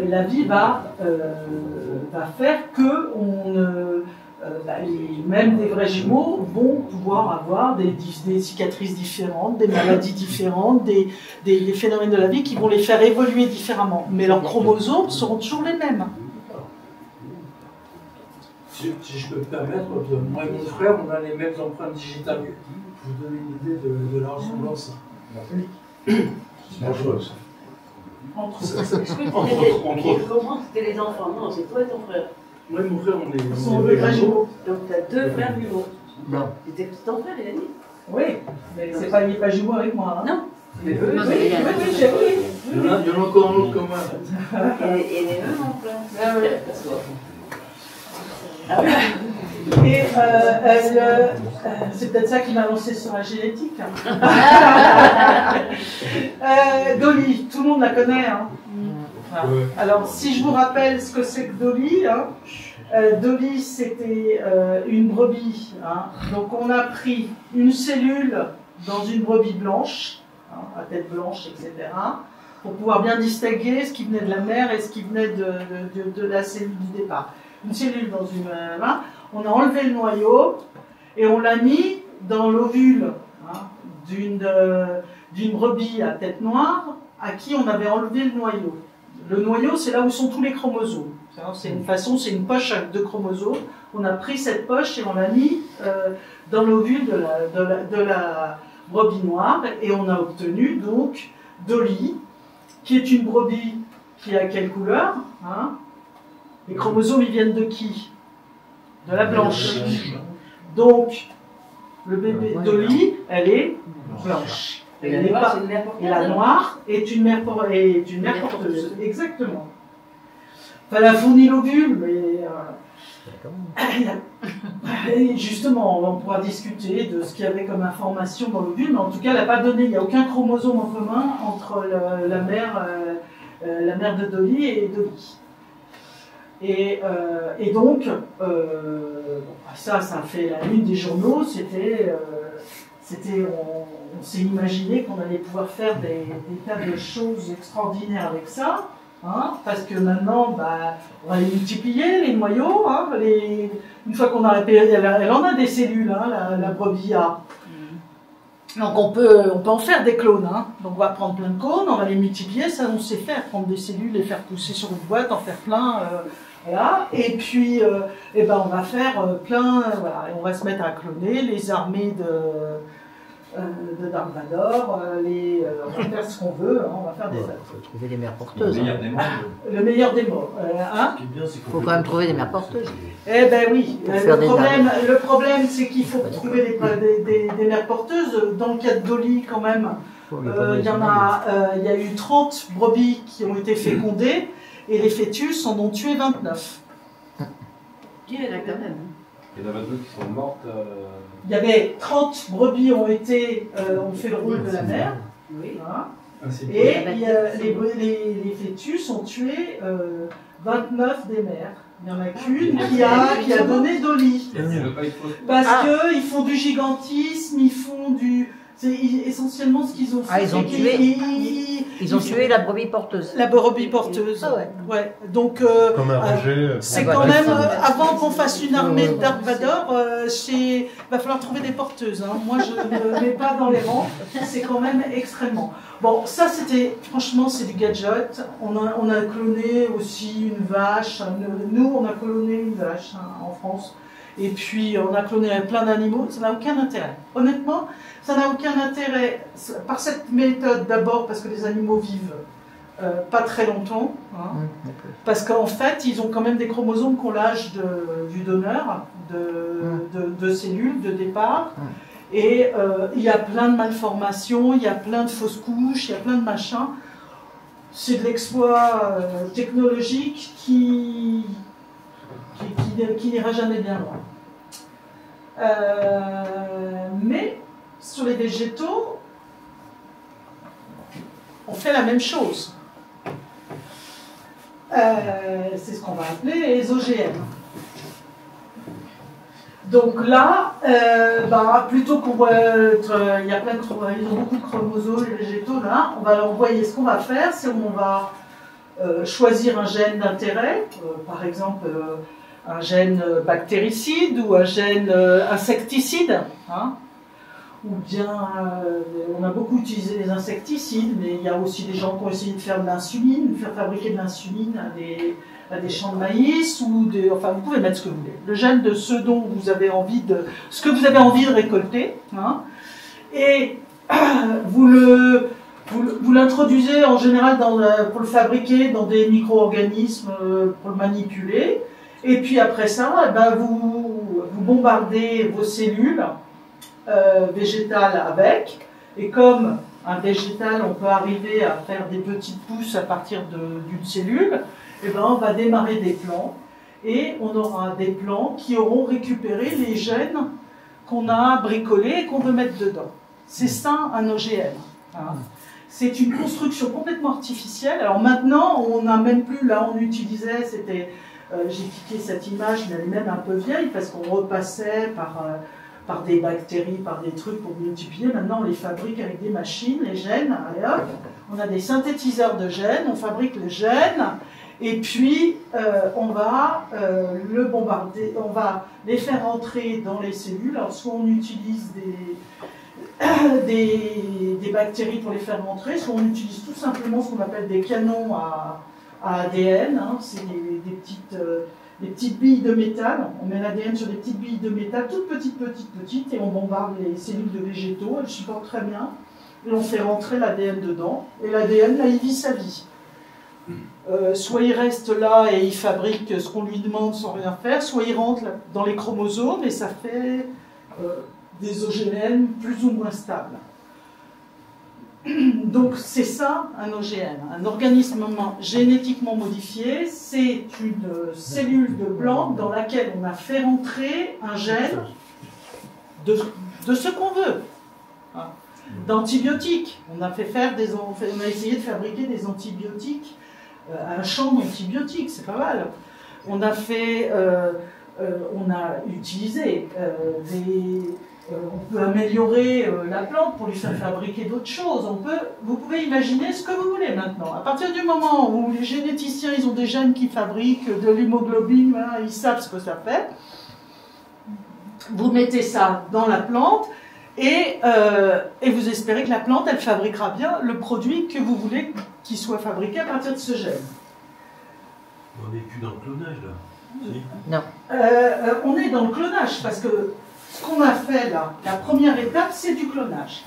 la vie va faire que même des vrais jumeaux vont pouvoir avoir des cicatrices différentes, des maladies différentes, des phénomènes de la vie qui vont les faire évoluer différemment. Mais leurs chromosomes seront toujours les mêmes. Si je peux me permettre, moi et mon frère, on a les mêmes empreintes digitales. Pour vous donner une idée de la ressemblance. C'est dangereux, ça. Comment c'était les enfants? Non, c'est toi et ton frère. Moi et mon frère, on est des vrais jumeaux. Donc tu as deux frères jumeaux. Non. C'était ton frère, il a dit? Oui, mais il n'est pas jumeau avec moi. Hein. Non. Mais eux, oui. Il y en a encore un autre comme moi. Et les mêmes empreintes. Ah oui. Et c'est peut-être ça qui m'a lancé sur la génétique. Hein. Dolly, tout le monde la connaît. Hein. Ouais. Alors, si je vous rappelle ce que c'est que Dolly, hein, Dolly c'était une brebis. Hein. Donc, on a pris une cellule dans une brebis blanche, hein, à tête blanche, etc., pour pouvoir bien distinguer ce qui venait de la mère et ce qui venait de la cellule du départ. Une cellule dans une main, on a enlevé le noyau et on l'a mis dans l'ovule, hein, d'une brebis à tête noire à qui on avait enlevé le noyau. Le noyau, c'est là où sont tous les chromosomes. C'est une poche avec 2 chromosomes. On a pris cette poche et on l'a mis dans l'ovule de la brebis noire et on a obtenu donc Dolly, qui est une brebis qui a quelle couleur, hein? Les chromosomes, ils viennent de qui? De la blanche. Donc, le bébé Dolly, elle est blanche. Et la noire est une mère porteuse. Exactement. Enfin, elle a fourni l'ovule, mais justement, on pourra discuter de ce qu'il y avait comme information dans l'ovule, mais en tout cas, elle n'a pas donné, il n'y a aucun chromosome en commun entre la mère de Dolly et Dolly. Et donc, ça a fait la une des journaux, on s'est imaginé qu'on allait pouvoir faire des tas de choses extraordinaires avec ça, hein, parce que maintenant, on va les multiplier, les noyaux, hein, une fois qu'on a repéré, elle en a des cellules, hein, la brebis A. Donc on peut en faire des clones, hein. Donc on va prendre plein de clones, on va les multiplier, ça on sait faire, prendre des cellules, les faire pousser sur une boîte, en faire plein, voilà. Et puis on va faire plein, voilà, et on va se mettre à cloner les armées de Dark Vador, on va faire ce qu'on veut, hein, on va faire des œuvres. Il faut trouver des mères porteuses. Le meilleur des morts. Hein? Il faut quand même trouver des mères porteuses. Eh ben oui, le problème c'est qu'il faut trouver des mères porteuses. Dans le cas de Dolly quand même, il y a eu 30 brebis qui ont été fécondées et les fœtus en ont tué 29. Il y en a quand même. Il y en a 22 qui sont mortes. Il y avait 30 brebis ont fait le rôle de la mère. Oui. Hein. Et les fœtus ont tué 29 des mères. Il n'y en a qu'une qui a donné Dolly. Parce qu'ils font du gigantisme, ils font du... C'est essentiellement ce qu'ils ont fait. Ah, ils ont tué. Ils ont tué la brebis porteuse. La brebis porteuse. Ah ouais. Ouais. Donc, Comme un rejet. c'est quand même, avant qu'on fasse une armée de Dark Vador, il va falloir trouver des porteuses. Hein. Moi, je ne mets pas dans les rangs. C'est quand même extrêmement. Bon, ça, c'était, franchement, c'est du gadget. On a cloné aussi une vache. Nous, on a cloné une vache en France. Et puis, on a cloné plein d'animaux. Ça n'a aucun intérêt. Honnêtement, ça n'a aucun intérêt par cette méthode, d'abord parce que les animaux vivent pas très longtemps, hein, parce qu'en fait, ils ont quand même des chromosomes qui ont l'âge du donneur, de cellules de départ, et il y a plein de malformations, il y a plein de fausses couches, il y a plein de machins. C'est de l'exploit technologique qui n'ira jamais bien loin. Mais sur les végétaux, on fait la même chose. C'est ce qu'on va appeler les OGM. Donc là, plutôt pour être, il y a plein de ils ont beaucoup de chromosomes, les végétaux, là, on va envoyer, ce qu'on va faire, c'est on va choisir un gène d'intérêt, par exemple un gène bactéricide ou un gène insecticide, hein, ou bien on a beaucoup utilisé les insecticides, mais il y a aussi des gens qui ont essayé de faire de l'insuline, de faire fabriquer de l'insuline à des champs de maïs, ou enfin vous pouvez mettre ce que vous voulez. Le gène de ce dont vous avez envie ce que vous avez envie de récolter, hein, et vous l'introduisez en général pour le fabriquer dans des micro-organismes, pour le manipuler, et puis après ça, vous bombardez vos cellules végétales avec, et comme un végétal, on peut arriver à faire des petites pousses à partir d'une cellule, et on va démarrer des plants, et on aura des plants qui auront récupéré les gènes qu'on a bricolés et qu'on veut mettre dedans. C'est ça un OGM. Hein. C'est une construction complètement artificielle. Alors maintenant, on n'a même plus, là on utilisait, c'était, j'ai cliqué cette image, mais elle est même un peu vieille, parce qu'on repassait par des bactéries, par des trucs pour multiplier. Maintenant, on les fabrique avec des machines, les gènes, et hop, on a des synthétiseurs de gènes, on fabrique le gène, et puis on va le bombarder, on va les faire entrer dans les cellules. Alors, soit on utilise des bactéries pour les faire rentrer, soit on utilise tout simplement ce qu'on appelle des canons à ADN, hein, c'est des petites billes de métal. On met l'ADN sur des petites billes de métal, toutes petites, et on bombarde les cellules de végétaux, elles supportent très bien, et on fait rentrer l'ADN dedans, et l'ADN, là, il vit sa vie. Soit il reste là et il fabrique ce qu'on lui demande sans rien faire, soit il rentre dans les chromosomes et ça fait des OGM plus ou moins stables. Donc c'est ça un OGM, un organisme génétiquement modifié, c'est une cellule de plante dans laquelle on a fait rentrer un gène de ce qu'on veut. Hein. D'antibiotiques, on a essayé de fabriquer des antibiotiques, un champ d'antibiotiques, c'est pas mal. On a utilisé on peut améliorer la plante pour lui faire fabriquer d'autres choses. Vous pouvez imaginer ce que vous voulez maintenant. À partir du moment où les généticiens, ils ont des gènes qui fabriquent de l'hémoglobine, voilà, ils savent ce que ça fait. Vous mettez ça dans la plante et vous espérez que la plante, elle fabriquera bien le produit que vous voulez qu'il soit fabriqué à partir de ce gène. On n'est plus dans le clonage là. Si. Non. On est dans le clonage parce que ce qu'on a fait là, la première étape, c'est du clonage.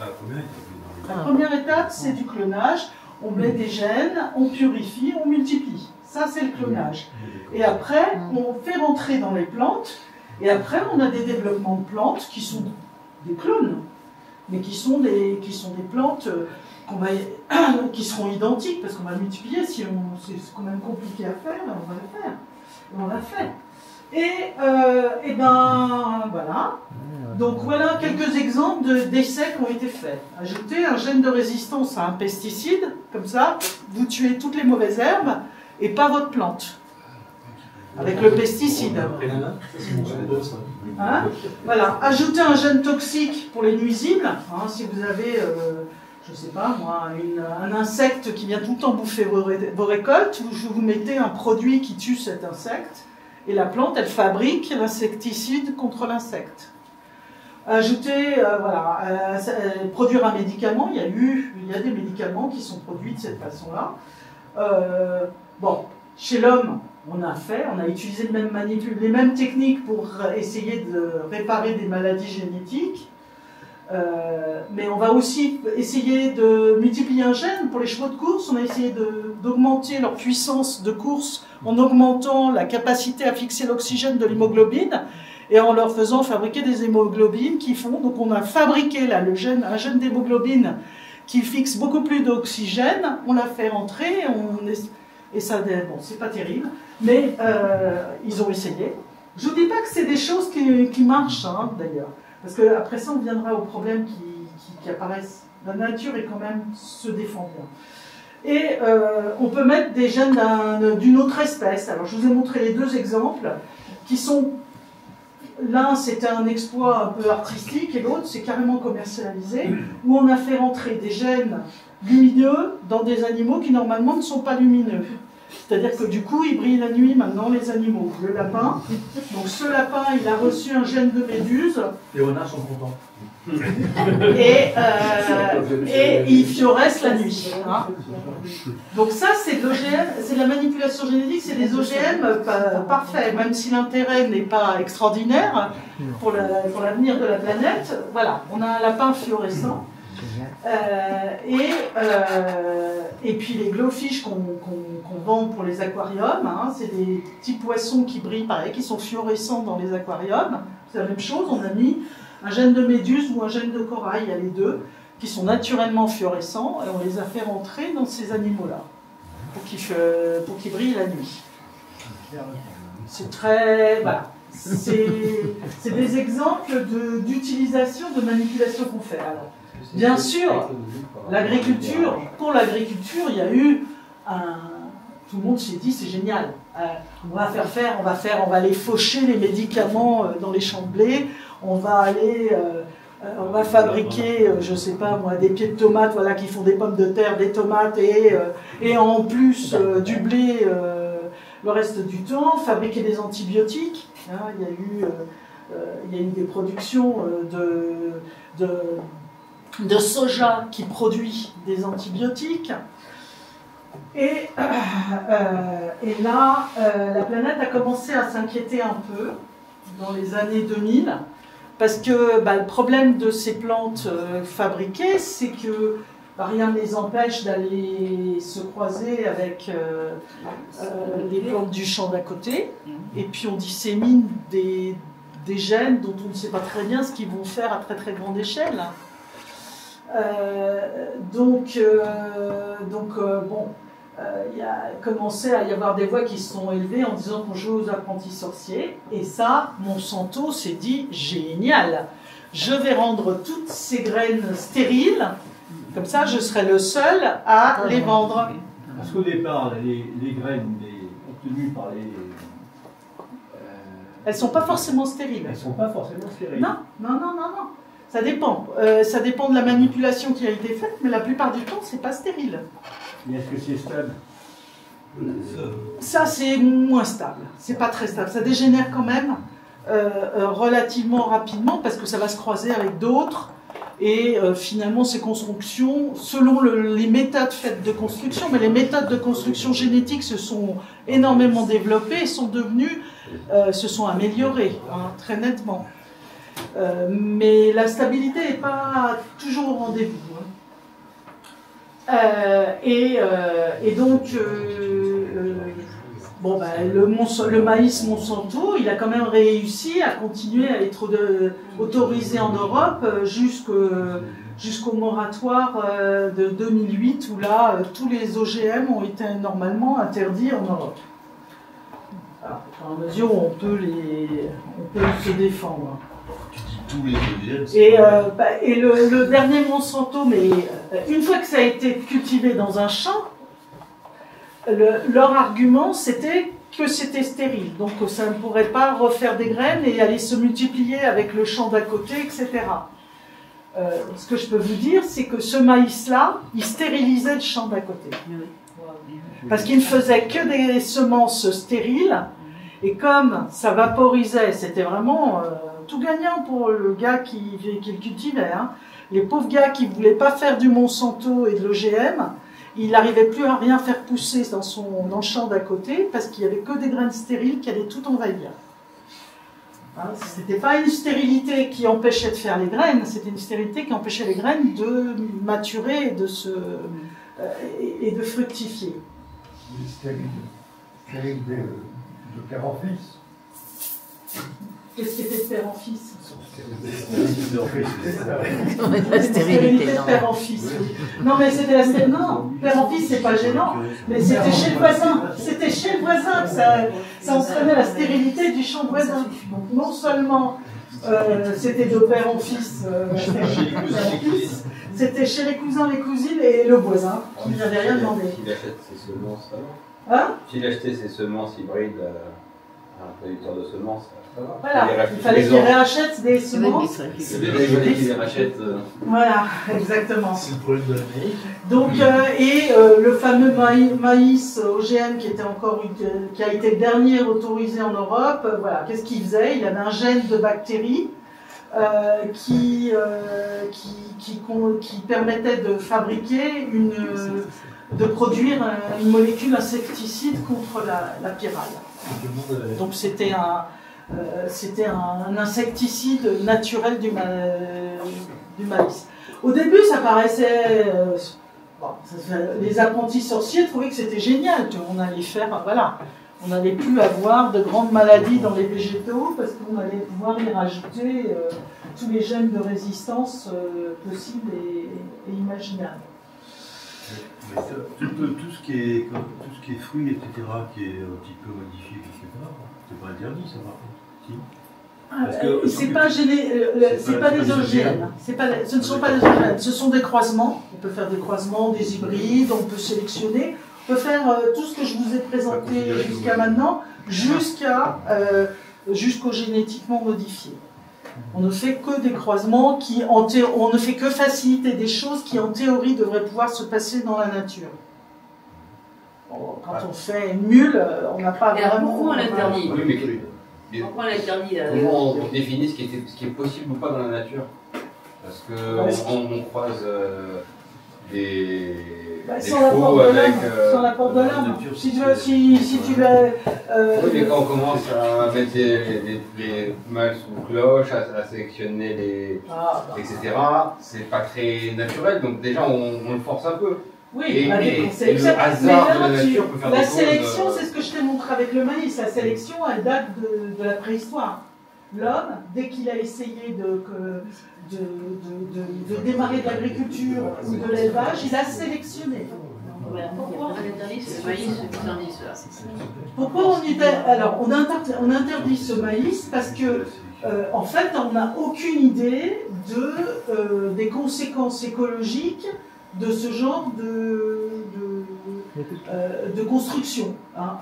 La première étape, c'est du clonage. On met des gènes, on purifie, on multiplie. Ça, c'est le clonage. Et après, on fait rentrer dans les plantes. Et après, on a des développements de plantes qui sont des clones, mais qui sont des plantes qui seront identiques, parce qu'on va multiplier. Si c'est quand même compliqué à faire, on va le faire. Et on l'a fait. Et voilà. Donc voilà quelques exemples d'essais qui ont été faits. Ajouter un gène de résistance à un pesticide, comme ça, vous tuez toutes les mauvaises herbes et pas votre plante. Avec le pesticide. Hein? Voilà. Ajouter un gène toxique pour les nuisibles. Hein, si vous avez, je sais pas moi, un insecte qui vient tout le temps bouffer vos récoltes, vous mettez un produit qui tue cet insecte, et la plante, elle fabrique l'insecticide contre l'insecte. Ajouter, produire un médicament, il y a des médicaments qui sont produits de cette façon-là. Bon, chez l'homme, on a utilisé les mêmes techniques pour essayer de réparer des maladies génétiques. Mais on va aussi essayer de multiplier un gène pour les chevaux de course. On a essayé d'augmenter leur puissance de course en augmentant la capacité à fixer l'oxygène de l'hémoglobine et en leur faisant fabriquer des hémoglobines qui font. Donc on a fabriqué là, un gène d'hémoglobine qui fixe beaucoup plus d'oxygène. On l'a fait rentrer et ça, bon, c'est pas terrible, mais ils ont essayé. Je ne vous dis pas que c'est des choses qui marchent, hein, d'ailleurs. Parce qu'après ça, on viendra aux problèmes qui apparaissent. La nature est quand même se défend bien. Et on peut mettre des gènes d'une autre espèce. Alors je vous ai montré les deux exemples qui sont... L'un, c'était un exploit un peu artistique et l'autre, c'est carrément commercialisé, où on a fait rentrer des gènes lumineux dans des animaux qui normalement ne sont pas lumineux. C'est-à-dire que du coup, ils brillent la nuit maintenant, les animaux. Le lapin, donc ce lapin, il a reçu un gène de méduse. Les renards sont contents. Et il fluoresce la nuit. Hein. Donc ça, c'est de l'OGM, c'est de la manipulation génétique, c'est des OGM parfaits, même si l'intérêt n'est pas extraordinaire pour l'avenir de la planète. Voilà, on a un lapin fluorescent. Et puis les glowfish qu'on vend pour les aquariums, hein, c'est des petits poissons qui brillent, pareil, qui sont fluorescents dans les aquariums. C'est la même chose, on a mis un gène de méduse ou un gène de corail, il y a les deux, qui sont naturellement fluorescents, et on les a fait rentrer dans ces animaux-là, pour qu'ils brillent la nuit. C'est très... Voilà. C'est des exemples d'utilisation, de manipulation qu'on fait. Alors, bien sûr, l'agriculture, pour l'agriculture, il y a eu tout le monde s'est dit c'est génial. On va aller faucher les médicaments dans les champs de blé. On va fabriquer, je sais pas moi, des pieds de tomates, voilà, qui font des pommes de terre, des tomates et en plus du blé le reste du temps. Fabriquer des antibiotiques. Hein, il y a eu des productions de soja qui produit des antibiotiques. Et là, la planète a commencé à s'inquiéter un peu dans les années 2000, parce que le problème de ces plantes fabriquées, c'est que rien ne les empêche d'aller se croiser avec les plantes du champ d'à côté, et puis on dissémine des gènes dont on ne sait pas très bien ce qu'ils vont faire à très très grande échelle. Il a commencé à y avoir des voix qui se sont élevées en disant qu'on joue aux apprentis sorciers. Et ça, Monsanto s'est dit génial, je vais rendre toutes ces graines stériles, comme ça je serai le seul à les vendre. Parce qu'au départ, les graines obtenues par les... elles ne sont pas forcément stériles. Elles ne sont pas forcément stériles. Non. Ça dépend. Ça dépend de la manipulation qui a été faite, mais la plupart du temps, c'est pas stérile. Mais est-ce que c'est stable? Ça, c'est moins stable. C'est pas très stable. Ça dégénère quand même relativement rapidement parce que ça va se croiser avec d'autres. Et finalement, ces constructions, selon les méthodes faites de construction, mais les méthodes de construction génétique se sont énormément développées et se sont améliorées, hein, très nettement. Mais la stabilité n'est pas toujours au rendez-vous. Et donc, le maïs Monsanto, il a quand même réussi à continuer à être autorisé en Europe jusqu'au moratoire de 2008, où là, tous les OGM ont été normalement interdits en Europe. Alors, à mesure où on peut se défendre. Tous les OGM. Et le dernier Monsanto, mais une fois que ça a été cultivé dans un champ, leur argument c'était que c'était stérile, donc ça ne pourrait pas refaire des graines et aller se multiplier avec le champ d'à côté, etc. ce que je peux vous dire, c'est que ce maïs-là, il stérilisait le champ d'à côté. Parce qu'il ne faisait que des semences stériles, et comme ça vaporisait, c'était vraiment tout gagnant pour le gars qui le cultivait. Hein. Les pauvres gars qui ne voulaient pas faire du Monsanto et de l'OGM, il n'arrivait plus à rien faire pousser dans le champ d'à côté, parce qu'il n'y avait que des graines stériles qui allaient tout envahir. Hein, ce n'était pas une stérilité qui empêchait de faire les graines, c'était une stérilité qui empêchait les graines de maturer et de fructifier. Stérile de père en fils. Qu'est-ce qui était de père en fils? La stérilité, de père en fils. Non, mais c'était la stérilité. Non, père en fils, c'est pas gênant. Mais c'était chez le voisin. C'était chez le voisin que ça entraînait la stérilité du champ voisin. Donc non seulement c'était de père en fils, c'était chez les cousins, les cousines et le voisin qui n'avait rien demandé. S'il achète ses semences, alors. Hein? S'il achetait ses semences hybrides à un producteur de semences, ça va. Voilà, il fallait qu'il réachète des semences. C'est déjà qu'il les rachète. Voilà, exactement. C'est le problème de l'Amérique. Donc, le fameux maïs OGM qui a été le dernier autorisé en Europe, voilà, qu'est-ce qu'il faisait? Il avait un gène de bactéries qui permettait de fabriquer de produire une molécule insecticide contre la pyrale. Donc c'était un insecticide naturel du maïs. Au début, ça paraissait... les apprentis sorciers trouvaient que c'était génial, qu'on allait faire... Voilà, on n'allait plus avoir de grandes maladies dans les végétaux parce qu'on allait pouvoir y rajouter tous les gènes de résistance possibles et imaginables. Mais tout ce qui est fruits, etc., qui est un petit peu modifié quelque part, c'est pas interdit, ça par contre. Si. C'est pas des OGM, ce ne sont pas des OGM, ce sont des croisements. On peut faire des croisements, des hybrides, on peut sélectionner, on peut faire tout ce que je vous ai présenté jusqu'à maintenant, jusqu'au génétiquement modifié. On ne fait que des croisements on ne fait que faciliter des choses qui en théorie devraient pouvoir se passer dans la nature. Bon, quand on fait une mule, on n'a pas vraiment... Pourquoi on l'interdit? Oui, mais pourquoi on l'interdit? Comment on définit ce qui est possible ou pas dans la nature? Parce qu'on croise des faux avec... Sans l'apport de l'homme. Si tu veux... Oui, mais quand on commence à mettre les mâles sous cloche, à sélectionner etc., c'est pas très naturel, donc déjà on le force un peu. Oui, et le hasard de la nature peut faire des choses... La sélection, c'est ce que je t'ai montré avec le maïs. La sélection, elle date de la préhistoire. L'homme, dès qu'il a essayé de démarrer de l'agriculture ou de l'élevage, il a sélectionné. Pourquoi on interdit ce maïs? Pourquoi on interdit ce maïs? Parce que, en fait, on n'a aucune idée des conséquences écologiques de ce genre de construction. Hein.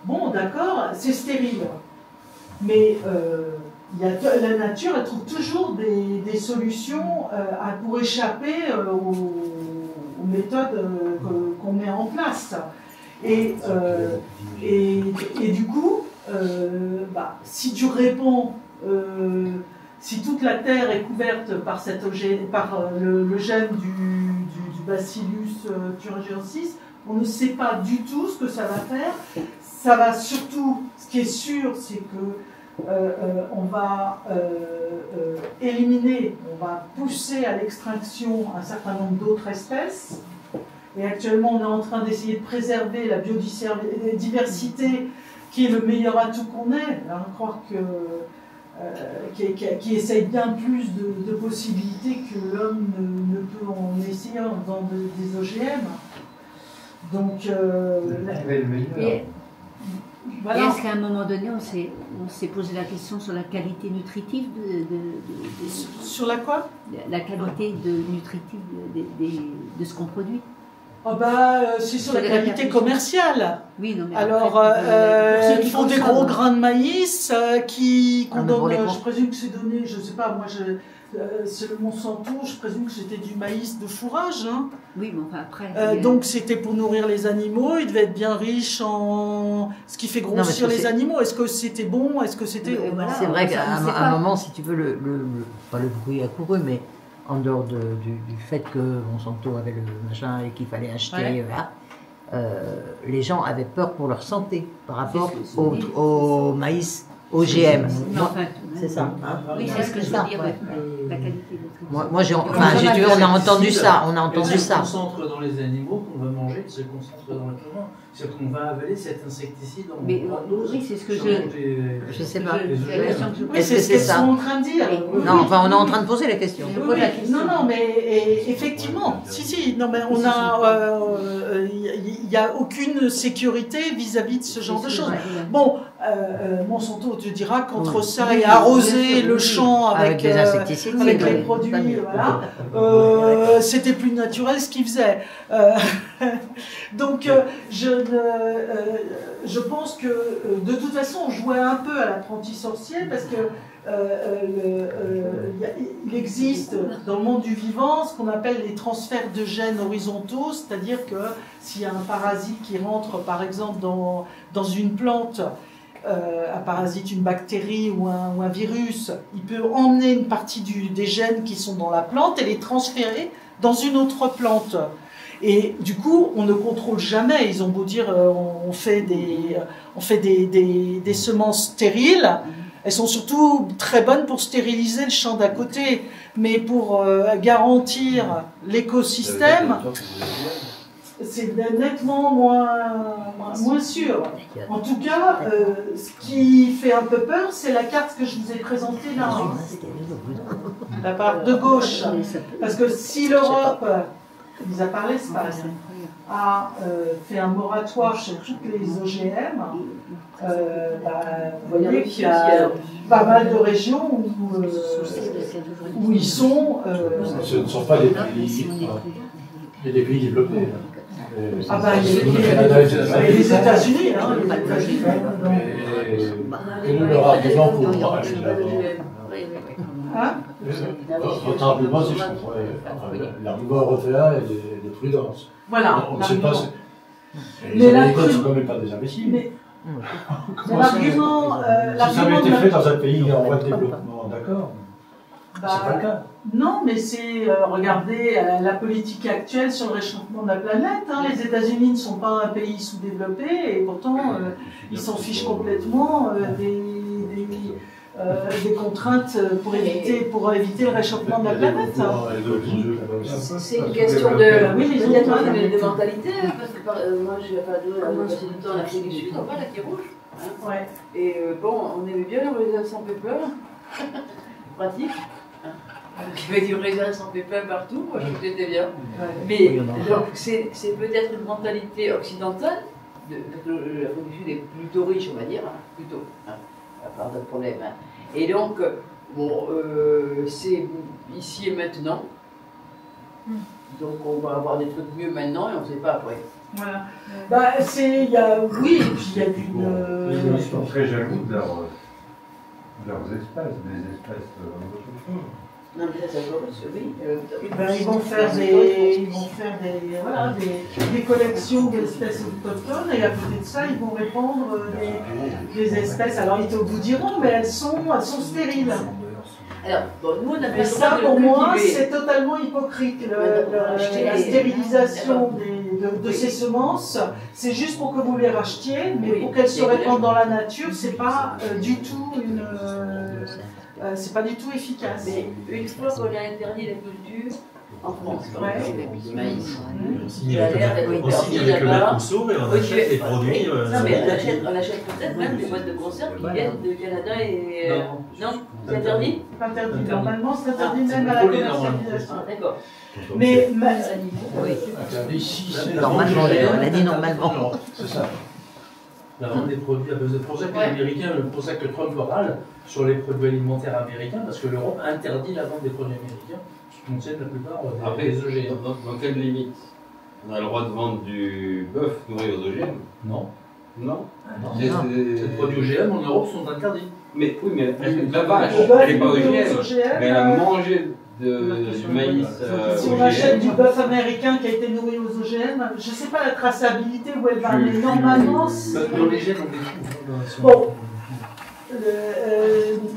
Bon, d'accord, c'est stérile. Mais la nature, elle trouve toujours des solutions pour échapper aux méthodes qu'on met en place. Et du coup, si tu réponds, si toute la Terre est couverte par le gène du Bacillus thuringiensis, on ne sait pas du tout ce que ça va faire. Ça va surtout, ce qui est sûr, c'est que on va éliminer, on va pousser à l'extinction un certain nombre d'autres espèces. Et actuellement, on est en train d'essayer de préserver la biodiversité, qui est le meilleur atout qu'on ait. Alors, croire qui essaye bien plus de possibilités que l'homme ne peut en essayer dans des OGM. Donc, voilà. Et est-ce qu'à un moment donné, on s'est posé la question sur la qualité nutritive Sur la quoi? La qualité nutritive de ce qu'on produit. C'est sur la qualité commerciale. Oui, non, mais alors, après, ils font des gros grains de maïs qu'on donne, les je présume que c'est donné, je ne sais pas, moi, c'est le Monsanto, je présume que c'était du maïs de fourrage. Hein. Oui, mais enfin après. Donc c'était pour nourrir les animaux, il devait être bien riche en ce qui fait grossir les animaux. Est-ce que c'était bon? Est-ce que c'était. C'est vrai qu'à un moment, si tu veux, pas le bruit a couru, mais en dehors du fait que Monsanto avait le machin et qu'il fallait acheter, les gens avaient peur pour leur santé par rapport au maïs OGM. C'est ça. Oui, c'est ce que je veux dire. La qualité de moi, on a entendu ça. On a entendu ça. Se concentre dans les animaux qu'on va manger, se concentre dans le comment. C'est-à-dire qu'on va avaler cet insecticide en grande dose. Oui, c'est ce que je sais pas. Est-ce que c'est ça en train de dire? Non, enfin, on est en train de poser la question. Non, mais effectivement, si, non, mais on a, il n'y a aucune sécurité vis-à-vis de ce genre de choses. Bon, Monsanto te dira qu'entre ça et arroser le champ avec des insecticides, avec les produits, voilà, c'était plus naturel ce qu'ils faisaient. Donc, je pense que de toute façon, on jouait un peu à l'apprenti sorcier parce que il existe dans le monde du vivant ce qu'on appelle les transferts de gènes horizontaux, c'est-à-dire que s'il y a un parasite qui rentre par exemple dans une plante, un parasite, une bactérie ou un virus, il peut emmener une partie des gènes qui sont dans la plante et les transférer dans une autre plante. Et du coup, on ne contrôle jamais. Ils ont beau dire, on fait des semences stériles. Elles sont surtout très bonnes pour stériliser le champ d'à côté. Mais pour garantir l'écosystème, c'est nettement moins sûr. En tout cas, ce qui fait un peu peur, c'est la carte que je vous ai présentée là. La part de gauche. Parce que si l'Europe, mis à part l'Espagne, a fait un moratoire sur toutes les OGM, vous voyez qu'il y a pas mal de régions où ils sont... Ce ne sont pas des pays, des pays développés. Il y a les États-Unis. Quel est leur argument pour aller là-bas? Votre argument, c'est l'argument européen et de prudence. Voilà. On ne sait pas. Les Américains ne sont quand même pas des imbéciles. L'argument. Si ça avait été fait dans un pays en voie de développement, d'accord. C'est pas le cas. Non, mais c'est, regardez la politique actuelle sur le réchauffement de la planète. Hein. Les États-Unis ne sont pas un pays sous-développé et pourtant ils s'en fichent complètement des contraintes pour éviter le réchauffement de la planète. C'est une question de mentalité, parce que moi j'ai passé du temps en Afrique du Sud, on parle la rouge. Hein. Ouais. Et bon, on aimait bien le raisin sans pépin, pratique. Il y avait du raisin sans pépin partout, moi je trouve que c'était bien. Ouais. Mais donc c'est peut-être une mentalité occidentale, l'Afrique du Sud est plutôt riche, on va dire, hein, plutôt. Hein. Pas de problème. Hein. Et donc, bon, c'est ici et maintenant. Donc on va avoir des trucs mieux maintenant et on ne sait pas après. Voilà. Bah, oui, et puis il y a Ils sont très jaloux de leurs espèces, des espèces autochtones. Non, mais ça, oui. Ils vont faire des collections d'espèces autochtones et à côté de ça, ils vont répandre des espèces. Alors, ils te vous diront, mais elles sont stériles. Alors, bon, nous, on a et ça, pour moi, c'est totalement hypocrite. La stérilisation de ces semences, c'est juste pour que vous les rachetiez, mais pour qu'elles se répandent dans la nature, c'est pas du tout c'est pas du tout efficace. Mais une fois qu'on a interdit la culture en France, le maïs, il a l'air d'être interdit là-bas. Et on achète des produits. Non, mais on achète peut-être même des boîtes de conserve qui viennent de Canada et. Non, c'est interdit? C'est interdit. Normalement, c'est interdit même à la commercialisation. D'accord. Mais. Oui. Interdit si c'est. Normalement, on a dit normalement. C'est ça. La vente des produits, c'est pour ça que les Américains, pour ça que Trump râle sur les produits alimentaires américains, parce que l'Europe interdit la vente des produits américains, qui contiennent la plupart des OGM. Dans quelle limite? On a le droit de vendre du bœuf nourri aux OGM? Non. Non. Les produits OGM en Europe sont interdits. Mais oui, mais la vache, elle n'est pas OGM, mais elle a mangé du maïs si on achète du bœuf américain qui a été nourri aux OGM, je ne sais pas la traçabilité où elle va, mais normalement dans les gènes, on les trouve. Bon.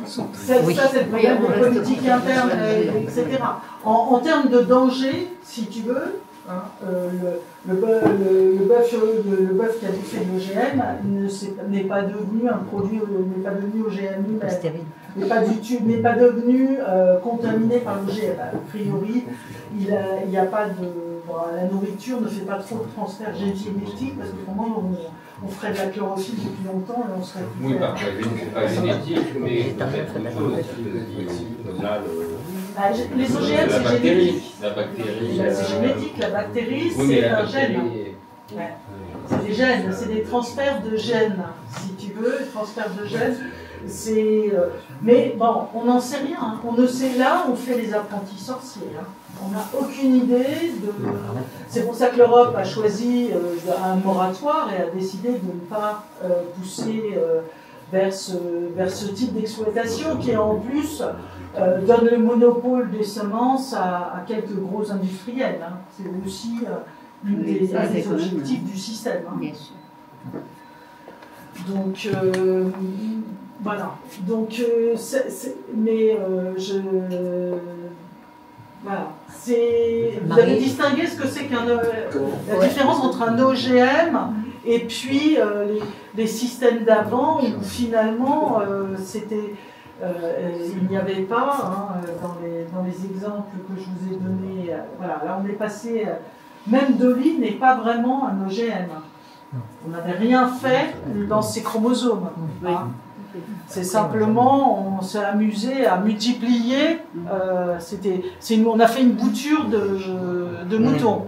Ça, c'est le problème de politique interne, etc. En termes de danger, si tu veux, hein, le bœuf qui a bouffé de l'OGM n'est pas devenu un produit, n'est pas devenu OGM, n'est pas devenu contaminé par l'OGM. A priori, il n'y a pas de. Bon, la nourriture ne fait pas trop de transfert génétique parce que pour moi, on ferait de la chlorophylle depuis longtemps et on serait. Oui, c'est pas génétique, mais comme là, les OGM, c'est génétique. La bactérie. C'est génétique, la bactérie, c'est un gène. Ouais. C'est des gènes, c'est des transferts de gènes, si tu veux, transferts de gènes. Mais bon, on n'en sait rien. Hein. On ne sait là, on fait les apprentis sorciers. Hein. On n'a aucune idée de. C'est pour ça que l'Europe a choisi un moratoire et a décidé de ne pas pousser vers ce type d'exploitation qui en plus donne le monopole des semences à quelques gros industriels. Hein. C'est aussi un des objectifs du système. Hein. Bien sûr. Donc voilà. Donc voilà. Vous avez distingué ce que c'est la différence entre un OGM et puis les systèmes d'avant où finalement il n'y avait pas, hein, dans les exemples que je vous ai donnés, voilà, là on est passé, même Dolly n'est pas vraiment un OGM. On n'avait rien fait dans ses chromosomes. Hein. C'est simplement, on s'est amusé à multiplier, on a fait une bouture de moutons.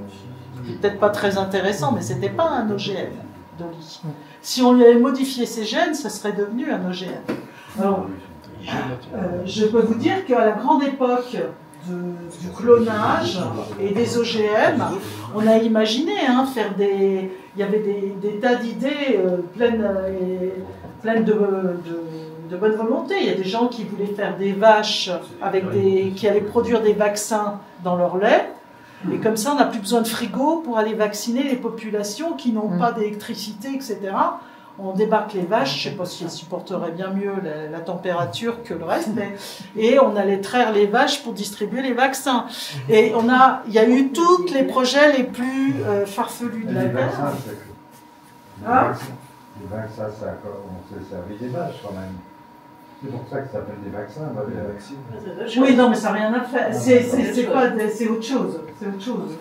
C'était peut-être pas très intéressant, mais c'était pas un OGM, Dolly. Si on lui avait modifié ses gènes, ça serait devenu un OGM. Alors, je peux vous dire qu'à la grande époque du clonage et des OGM, on a imaginé faire des... Il y avait des tas d'idées pleines de bonne volonté. Il y a des gens qui voulaient faire des vaches qui allaient produire des vaccins dans leur lait. Et comme ça, on n'a plus besoin de frigo pour aller vacciner les populations qui n'ont pas d'électricité, etc. On débarque les vaches, je ne sais pas si elles supporteraient bien mieux la température que le reste, et on allait traire les vaches pour distribuer les vaccins. Et il y a eu tous les projets les plus farfelus de la Terre. Les vaccins, on s'est servi des vaches quand même. C'est pour ça que ça s'appelle des vaccins. Oui, non, mais ça n'a rien à faire. C'est autre chose. C'est autre chose.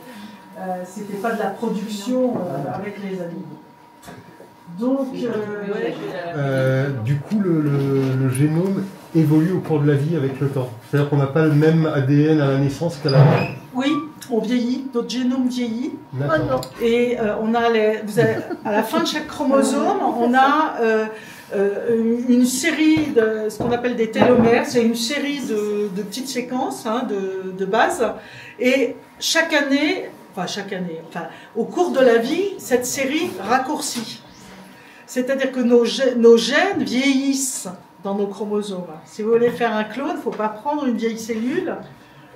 C'était pas de la production avec les animaux. Donc, du coup, le génome évolue au cours de la vie avec le temps. C'est-à-dire qu'on n'a pas le même ADN à la naissance qu'à la mort. Oui, on vieillit, notre génome vieillit. Et on a à la fin de chaque chromosome, on a une série de ce qu'on appelle des télomères. C'est une série de petites séquences, hein, de bases. Et chaque année, au cours de la vie, cette série raccourcit. C'est-à-dire que nos gènes vieillissent dans nos chromosomes. Si vous voulez faire un clone, il ne faut pas prendre une vieille cellule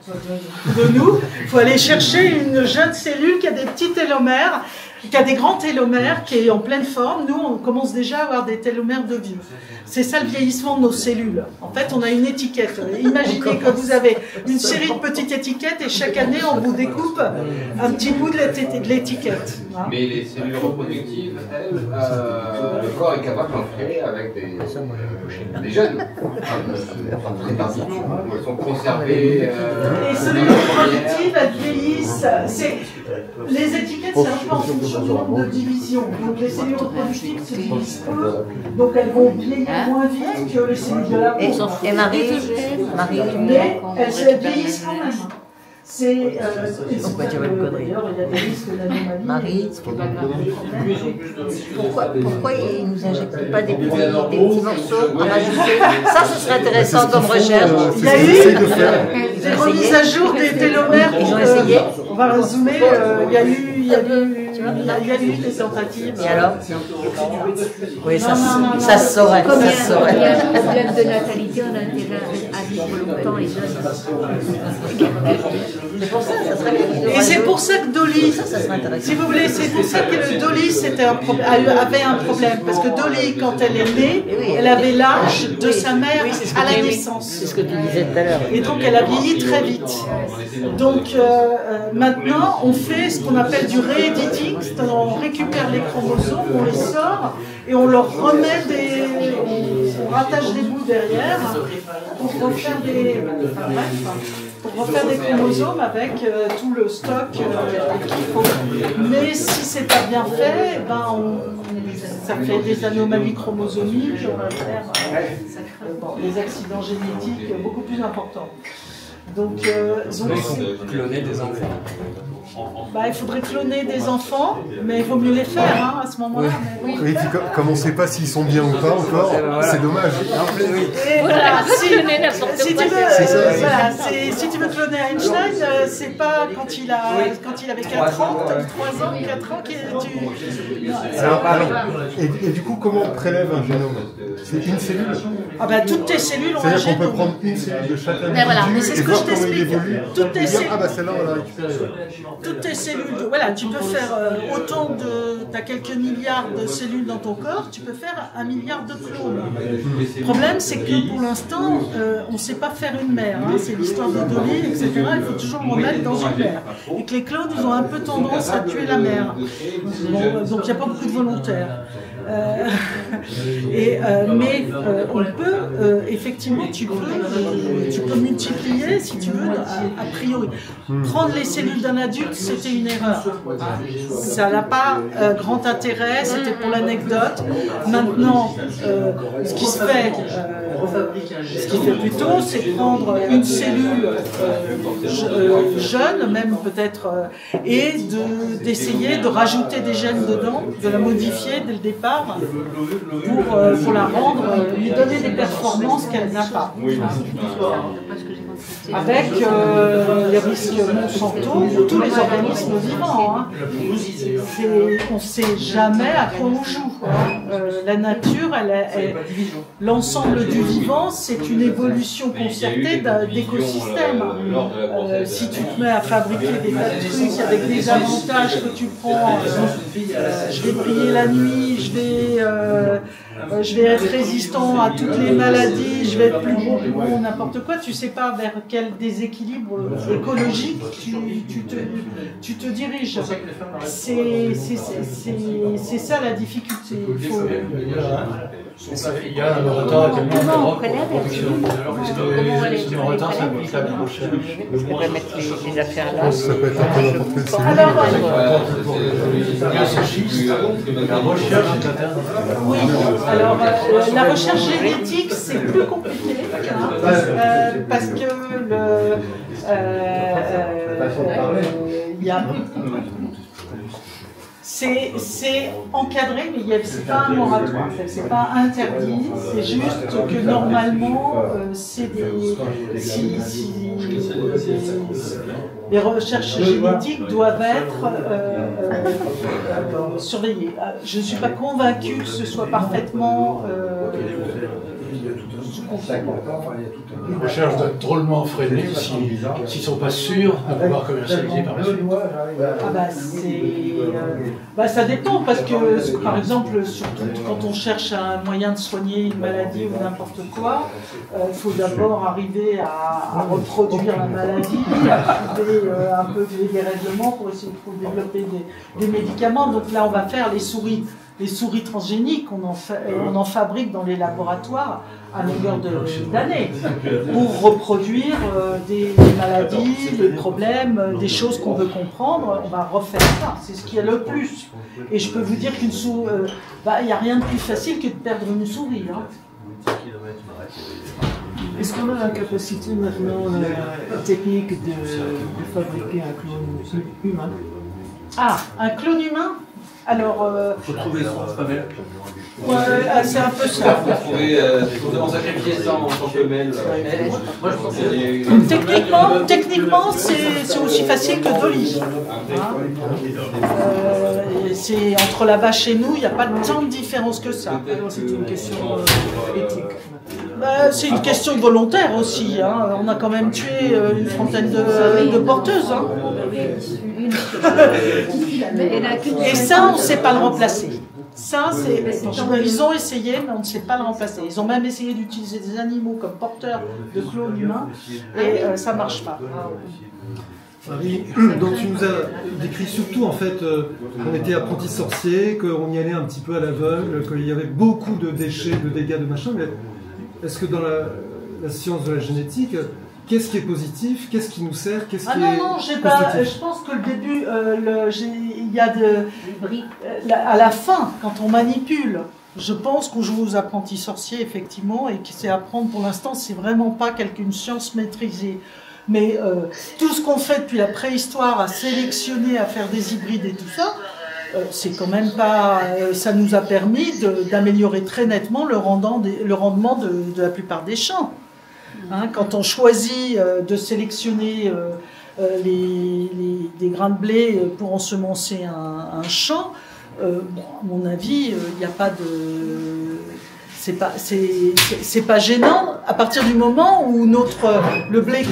de nous, il faut aller chercher une jeune cellule qui a des petits télomères, qui a des grands télomères, qui est en pleine forme. Nous, on commence déjà à avoir des télomères de vieux. C'est ça le vieillissement de nos cellules. En fait, on a une étiquette. Imaginez que vous avez une série de petites étiquettes et chaque année, on vous découpe un petit bout de l'étiquette. Hein. Mais les cellules reproductives, elles, le corps est capable d'en créer avec des jeunes. Elles sont conservées. Les cellules reproductives, elles vieillissent. Les étiquettes, c'est un peu en fonction du nombre de divisions. Donc les cellules reproductives se divisent peu, donc elles vont vieillir moins vite que les cellules de la peau. Et Marie, mais elles vieillissent quand même. Pourquoi tu vas une connerie? D'ailleurs, il y a des risques d'anomalie. Marie, pourquoi ils ne nous injectent pas des petits morceaux à rajouter? Ça, ce serait intéressant comme recherche. Il y a eu des remises à jour des télomères. Ils ont essayé. on va résumer. Il y a eu des tentatives. Et alors? Oui, ça se saurait. Comme il y a un problème de natalité, on a intérêt à vivre longtemps et jeune. C'est pour ça, ça serait bien. Et c'est pour ça que Dolly, ça serait intéressant. si vous voulez, c'est pour ça que Dolly avait un problème. Parce que Dolly, quand elle est née, elle avait l'âge de sa mère à la naissance. C'est ce que tu disais tout à l'heure. Et donc elle a vieilli très vite. Donc maintenant, on fait ce qu'on appelle du rééditing, c'est-à-dire on récupère les chromosomes, on les sort et on leur remet on rattache des bouts derrière pour refaire des chromosomes avec tout le stock qu'il faut. Mais si c'est pas bien fait, ça fait des anomalies chromosomiques, on va faire des accidents génétiques beaucoup plus importants. Donc cloner des enfants. Il faudrait cloner des enfants, mais il vaut mieux les faire à ce moment-là. Oui, puis comme on ne sait pas s'ils sont bien ou pas encore, c'est dommage. Et voilà, si tu veux cloner Einstein, c'est pas quand il avait 4 ans, 3 ans, 4 ans Et du coup, comment on prélève un génome? C'est une cellule? Toutes tes cellules ont un C'est-à-dire qu'on peut génome. prendre une cellule de chaque individu mais c'est ce et que voir je comment il t'explique. évolue. Toutes tes cellules. Celle-là, on l'a récupérée. Toutes tes cellules, tu peux faire autant de... Tu as quelques milliards de cellules dans ton corps, tu peux faire 1 milliard de clones. Le problème, c'est que pour l'instant, on ne sait pas faire une mère. C'est l'histoire de Dolly, etc. Il faut toujours remettre dans une mère. Et que les clones, ils ont un peu tendance à tuer la mère. Donc il n'y a pas beaucoup de volontaires. Mais on peut, effectivement, tu peux multiplier, si tu veux, a priori. Prendre les cellules d'un adulte, c'était une erreur. Ça n'a pas grand intérêt, c'était pour l'anecdote. Maintenant, ce qui se fait plutôt, c'est prendre une cellule jeune, même peut-être, et d'essayer de rajouter des gènes dedans, de la modifier dès le départ, pour la rendre, lui donner des performances qu'elle n'a pas. Avec les risques Monsanto pour tous les organismes vivants. On ne sait jamais à quoi on joue. La nature, l'ensemble du vivant, c'est une évolution concertée d'écosystèmes. Si tu te mets à fabriquer des tas de trucs avec des avantages que tu prends, je vais briller la nuit, je vais être résistant à toutes les maladies, je vais être plus bon, n'importe quoi, tu ne sais pas vers quel déséquilibre écologique tu te diriges. C'est ça la difficulté. Il y a un retard tellement parce que le retard s'applique à la recherche. Je pourrais mettre les affaires là. Ça peut être un peu n'importe quelle cellule. La recherche est interne. Oui, alors la recherche génétique, c'est plus compliqué, parce que c'est encadré, mais c'est pas un moratoire, c'est pas interdit, c'est juste que normalement, les recherches génétiques doivent être surveillées. Je ne suis pas convaincue que ce soit parfaitement Les recherches doivent être drôlement freinées s'ils ne sont pas sûrs de pouvoir commercialiser par la suite. Ça dépend, parce que, par exemple, surtout quand on cherche un moyen de soigner une maladie ou n'importe quoi, il faut d'abord arriver à reproduire la maladie, à trouver un peu des dérèglements pour essayer de développer des médicaments. Donc là, on va faire les souris transgéniques, on en fabrique dans les laboratoires à longueur d'années pour reproduire des maladies, des problèmes, des choses qu'on veut comprendre. On va refaire ça, c'est ce qu'il y a le plus. Et je peux vous dire qu'une souris, il n'y a rien de plus facile que de perdre une souris. Est-ce qu'on a la capacité maintenant technique de fabriquer un clone humain? Ah, un clone humain? Alors, faut trouver son femelle. Ouais, c'est un peu ça. Faut sacrifier ça en tant que femelle. Moi, je pense que techniquement, c'est aussi facile que Dolly. C'est entre la vache et nous, il n'y a pas tant de différence que ça. C'est une question éthique. C'est une question volontaire aussi. Hein. On a quand même tué une trentaine de porteuses. Hein. Et ça, on ne sait pas le remplacer. Ça, ils ont essayé, mais on ne sait pas le remplacer. Ils ont même essayé d'utiliser des animaux comme porteurs de clones humains, et ça ne marche pas. Marie, donc tu nous as décrit surtout en fait qu'on était apprentis sorciers, qu'on y allait un petit peu à l'aveugle, qu'il y avait beaucoup de déchets, de dégâts, de machin, mais est-ce que dans la science de la génétique, qu'est-ce qui est positif, qu'est-ce qui nous sert, qu'est-ce qui est non, je pense que le début, il y a à la fin, quand on manipule, je pense qu'on joue aux apprentis sorciers, effectivement, et que c'est apprendre, pour l'instant, c'est vraiment pas une science maîtrisée. Mais tout ce qu'on fait depuis la préhistoire, à sélectionner, à faire des hybrides et tout ça, c'est quand même pas. Ça nous a permis d'améliorer très nettement le rendement de la plupart des champs. Hein, quand on choisit de sélectionner des grains de blé pour ensemencer un champ, à mon avis, il n'y a pas de. C'est pas gênant à partir du moment où le blé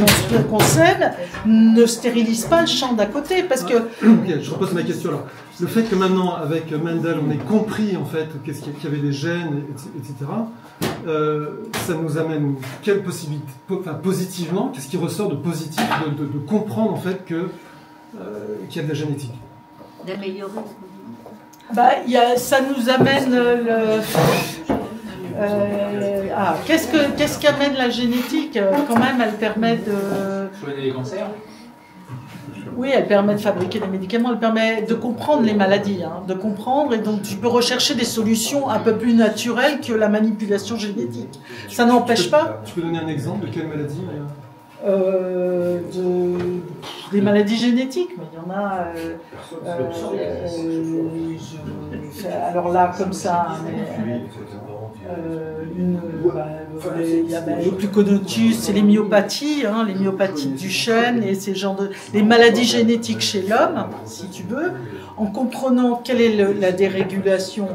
qu'on sème ne stérilise pas le champ d'à côté, parce que. Okay, je repose ma question là. Le fait que maintenant avec Mendel on ait compris en fait qu'il y avait des gènes, etc. Ça nous amène quelle possibilité, positivement, qu'est-ce qui ressort de positif de comprendre en fait qu'il y a de la génétique. D'améliorer. Ça nous amène qu'est-ce qu'amène la génétique? Quand même, elle permet de soigner les cancers. Oui, elle permet de fabriquer des médicaments, elle permet de comprendre les maladies, hein, de comprendre, et donc tu peux rechercher des solutions un peu plus naturelles que la manipulation génétique. Ça n'empêche pas. Tu peux donner un exemple de quelle maladie? Des maladies génétiques, mais il y en a. Alors là, comme ça, le plus connu, c'est les myopathies, hein, les myopathies du chêne et ces genres les maladies génétiques chez l'homme, si tu veux, en comprenant quelle est la dérégulation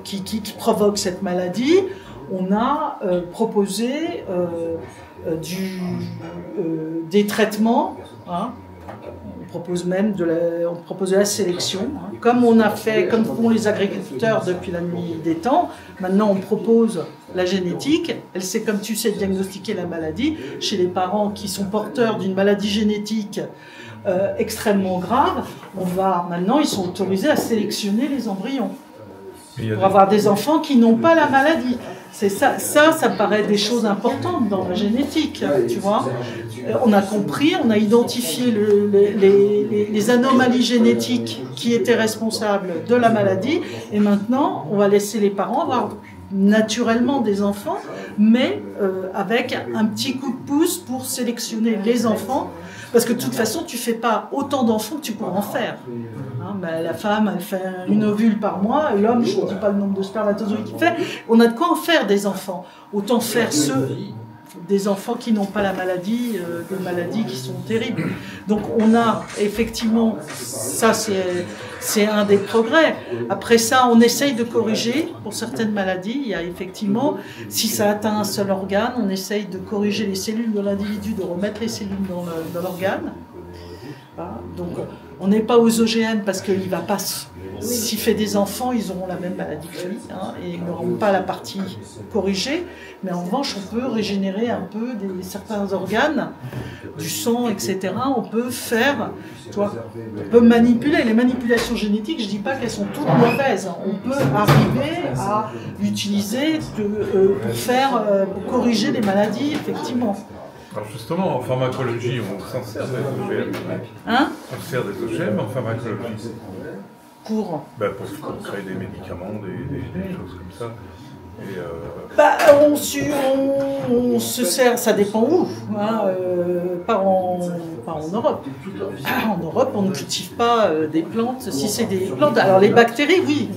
qui provoque cette maladie. On a proposé des traitements, hein. On propose même de la sélection, hein. Comme font les agriculteurs depuis la nuit des temps. Maintenant, on propose la génétique. Elle sait, comme tu sais, diagnostiquer la maladie. Chez les parents qui sont porteurs d'une maladie génétique extrêmement grave, maintenant, ils sont autorisés à sélectionner les embryons pour avoir des enfants qui n'ont pas la maladie. C'est ça me paraît des choses importantes dans la génétique, tu vois. On a compris, on a identifié les anomalies génétiques qui étaient responsables de la maladie, et maintenant, on va laisser les parents avoir naturellement des enfants, mais avec un petit coup de pouce pour sélectionner les enfants, parce que de toute façon, tu ne fais pas autant d'enfants que tu pourras en faire. Hein, la femme, elle fait une ovule par mois, et l'homme, je ne dis pas le nombre de spermatozoïdes qu'il fait, on a de quoi en faire des enfants. Autant faire des enfants qui n'ont pas la maladie, des maladies qui sont terribles. Donc on a effectivement, ça c'est un des progrès. Après ça, on essaye de corriger pour certaines maladies. Il y a effectivement, si ça atteint un seul organe, on essaye de corriger les cellules de l'individu, de remettre les cellules dans l'organe. Voilà. Donc on n'est pas aux OGM parce qu'il va pas. S'il fait des enfants, ils auront la même maladie que lui, hein, et ils n'auront pas la partie corrigée. Mais en revanche, on peut régénérer un peu certains organes, du sang, etc. On peut faire, on peut manipuler. Les manipulations génétiques, je ne dis pas qu'elles sont toutes mauvaises. On peut arriver à l'utiliser pour corriger les maladies, effectivement. Alors justement, en pharmacologie, on s'en sert des OGM. Hein? On se sert des OGM en pharmacologie. Pour créer des médicaments, des choses comme ça. Et on se sert, ça dépend où, hein, pas en Europe. En Europe, on ne cultive pas des plantes. Si c'est des plantes, alors les bactéries, oui,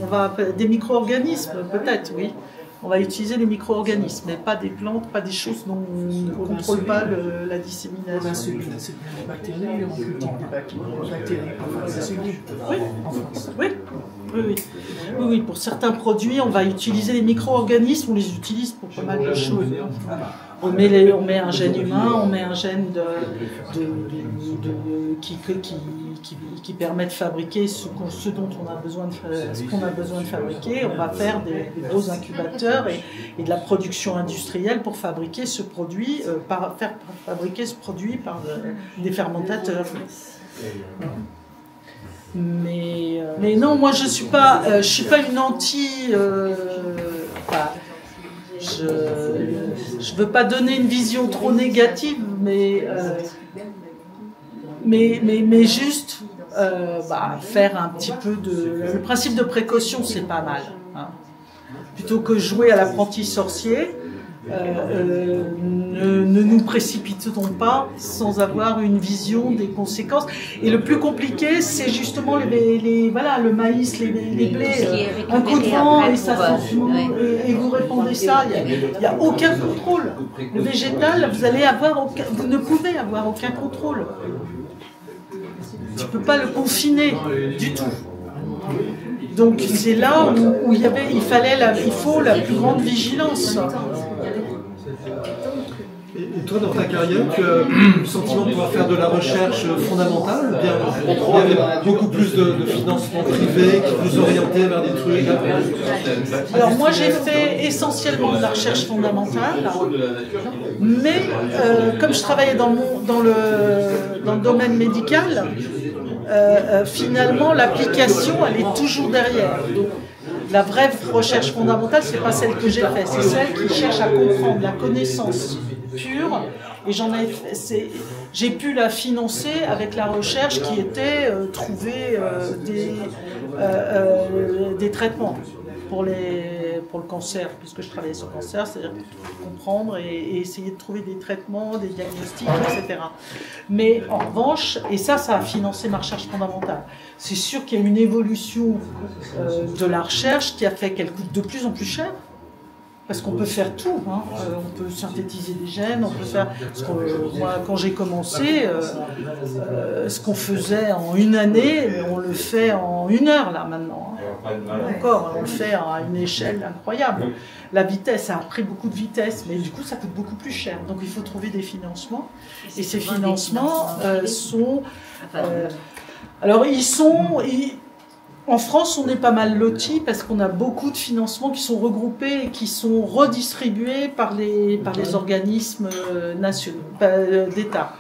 des micro-organismes, peut-être, oui. On va utiliser les micro-organismes, mais pas des plantes, pas des choses dont on ne contrôle pas la dissémination. Les bactéries, on cultive des bactéries oui, pour certains produits, on va utiliser les micro-organismes, on les utilise pour pas mal de choses. On met un gène humain, on met un gène qui permet de fabriquer ce dont on a besoin de fabriquer. On va faire des gros incubateurs et de la production industrielle pour fabriquer ce produit, faire fabriquer ce produit par des fermentateurs. Mais non, moi je suis pas une anti. Je veux pas donner une vision trop négative, mais juste faire un petit peu le principe de précaution, c'est pas mal. Hein. Plutôt que jouer à l'apprenti sorcier, ne nous précipitons pas sans avoir une vision des conséquences. Et le plus compliqué, c'est justement le maïs, les blés, un coup de vent et ça et vous répandez ça. Il n'y a aucun contrôle. Le végétal, vous ne pouvez avoir aucun contrôle. Tu ne peux pas le confiner du tout. Donc c'est là où il faut la plus grande vigilance. Et toi, dans ta carrière, tu as le sentiment de pouvoir faire de la recherche fondamentale ou bien il y avait beaucoup plus de financement privé qui vous orientait vers des trucs? Alors moi, j'ai fait essentiellement de la recherche fondamentale, mais comme je travaillais dans le domaine médical, finalement, l'application, elle est toujours derrière. Donc, la vraie recherche fondamentale, c'est pas celle que j'ai faite, c'est celle qui cherche à comprendre la connaissance pure. Et j'ai pu la financer avec la recherche qui était trouver des traitements pour le cancer, puisque je travaillais sur le cancer, c'est-à-dire comprendre et essayer de trouver des traitements, des diagnostics, etc. Mais en revanche, et ça a financé ma recherche fondamentale. C'est sûr qu'il y a une évolution de la recherche qui a fait qu'elle coûte de plus en plus cher. Parce qu'on peut faire tout, hein. On peut synthétiser des gènes, on peut faire... Moi, quand j'ai commencé, ce qu'on faisait en une année, on le fait en 1 heure, là, maintenant. Encore, on le fait à une échelle incroyable. La vitesse, ça a pris beaucoup de vitesse, mais du coup, ça coûte beaucoup plus cher. Donc, il faut trouver des financements. Et ces financements sont... En France, on est pas mal lotis parce qu'on a beaucoup de financements qui sont regroupés et qui sont redistribués par les organismes nationaux, d'État.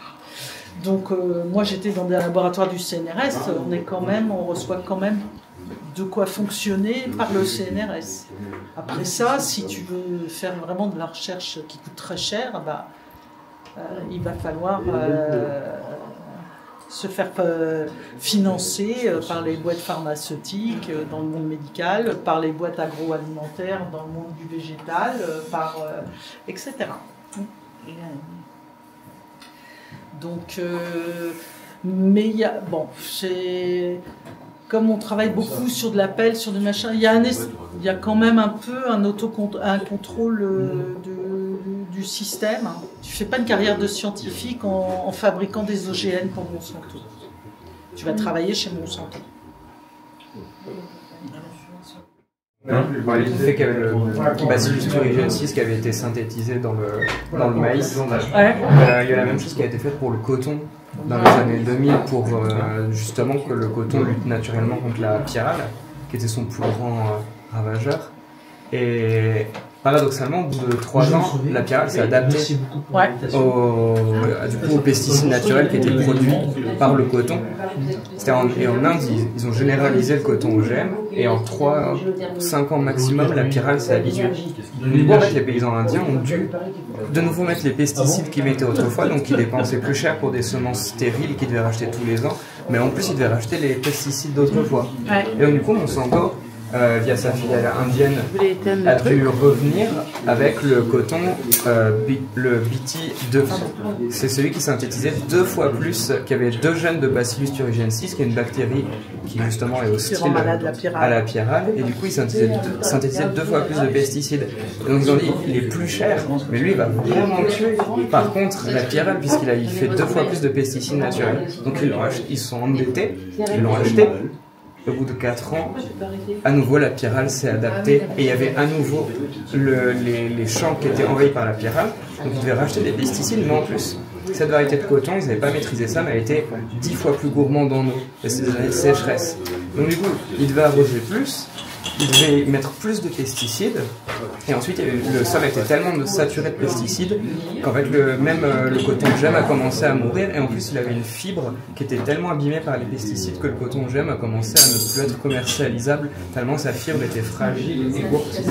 Donc, moi, j'étais dans des laboratoires du CNRS. On reçoit quand même de quoi fonctionner par le CNRS. Après ça, si tu veux faire vraiment de la recherche qui coûte très cher, il va falloir se faire financer par les boîtes pharmaceutiques dans le monde médical, par les boîtes agroalimentaires dans le monde du végétal, etc. Donc, mais il y a, comme on travaille beaucoup sur de l'appel, sur des machins, il y a quand même un peu un contrôle du système. Tu ne fais pas une carrière de scientifique en fabriquant des OGM pour Monsanto. Tu vas travailler chez Monsanto. Il disait qu'il y avait le Bacillus thuringiensis qui avait été synthétisé dans le maïs. Ouais. Il y a la même chose qui a été faite pour le coton dans les années 2000 pour justement que le coton lutte naturellement contre la pyrale, qui était son plus grand ravageur. Et paradoxalement, au bout de 3 ans, la pyrale s'est adaptée aux pesticides naturels qui étaient produits par le coton. Et en Inde, ils ont généralisé le coton OGM, et en 3-5 ans maximum, la pyrale s'est habituée. Du coup, en fait, les paysans indiens ont dû de nouveau mettre les pesticides qu'ils mettaient autrefois, donc ils dépensaient plus cher pour des semences stériles qu'ils devaient racheter tous les ans, mais en plus il devait racheter les pesticides d'autrefois. Et donc du coup Monsanto, via sa filiale indienne, a dû revenir avec le coton, le BT 2. C'est celui qui synthétisait 2 fois plus, qui avait 2 gènes de Bacillus thuringiensis, qui est une bactérie qui justement est hostile à la pyrale, et du coup il synthétisait 2 fois plus de pesticides. Et donc ils ont dit, il est plus cher, mais lui il va vraiment le tuer. Par contre, la pyrale, puisqu'il fait 2 fois plus de pesticides naturels, donc ils se sont endettés, ils l'ont acheté. Au bout de 4 ans, à nouveau la pyrale s'est adaptée et il y avait à nouveau les champs qui étaient envahis par la pyrale. Donc ils devaient racheter des pesticides, mais en plus, cette variété de coton, ils n'avaient pas maîtrisé ça, mais elle était 10 fois plus gourmande en eau. Et c'était des années de sécheresse. Donc du coup, ils devaient arroser plus, ils devaient mettre plus de pesticides. Et ensuite, le sol était tellement saturé de pesticides qu'en fait, le coton gemme a commencé à mourir. Et en plus, il avait une fibre qui était tellement abîmée par les pesticides que le coton gemme a commencé à ne plus être commercialisable, tellement sa fibre était fragile et courte.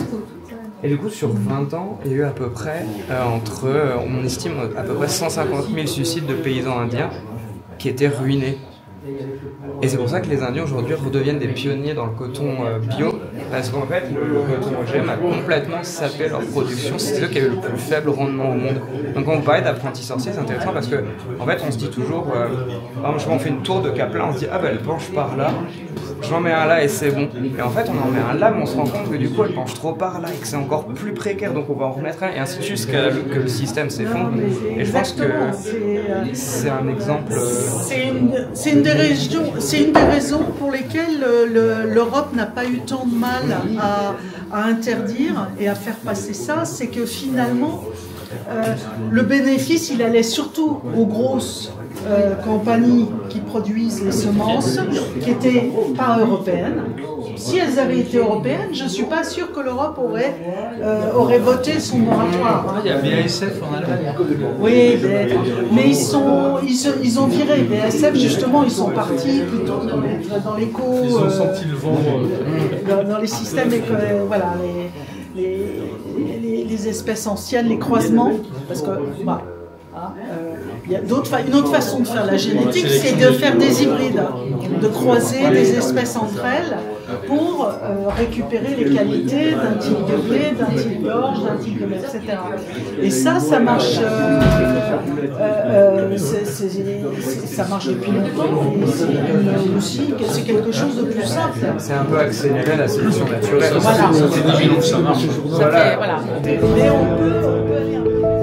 Et du coup, sur 20 ans, il y a eu à peu près, on estime à peu près 150 000 suicides de paysans indiens qui étaient ruinés. Et c'est pour ça que les Indiens aujourd'hui redeviennent des pionniers dans le coton bio, parce qu'en fait le coton OGM a complètement sapé leur production. C'est eux qui avaient le plus faible rendement au monde. Donc quand on parlait d'apprentis sorciers, c'est intéressant parce que en fait on se dit toujours, par exemple on fait une tour de Kaplan, on se dit ah ben elle penche par là, j'en mets un là et c'est bon. Et en fait on en met un là mais on se rend compte que du coup elle penche trop par là et que c'est encore plus précaire, donc on va en remettre un et ainsi de suite jusqu'à que le système s'effondre. Et je pense que c'est un exemple. C'est une des raisons pour lesquelles l'Europe n'a pas eu tant de mal à interdire et à faire passer ça, c'est que finalement le bénéfice il allait surtout aux grosses compagnies qui produisent les semences qui n'étaient pas européennes. Si elles avaient été européennes, je ne suis pas sûre que l'Europe aurait voté son moratoire. Il y a BASF en Allemagne. Oui, mais ils ont viré BASF, justement, ils sont partis plutôt dans l'éco. Ils ont senti le vent. Dans les systèmes, voilà, les espèces anciennes, les croisements, parce que il y a une autre façon de faire la génétique, c'est de faire des hybrides, de croiser des espèces entre elles pour récupérer les qualités d'un type de blé, d'un type d'orge, d'un type de... etc. Et ça marche, ça marche depuis longtemps, et aussi c'est quelque chose de plus simple. C'est un peu accélérer la sélection naturelle. Voilà. Ça marche. Voilà. Mais on peut aller un peu...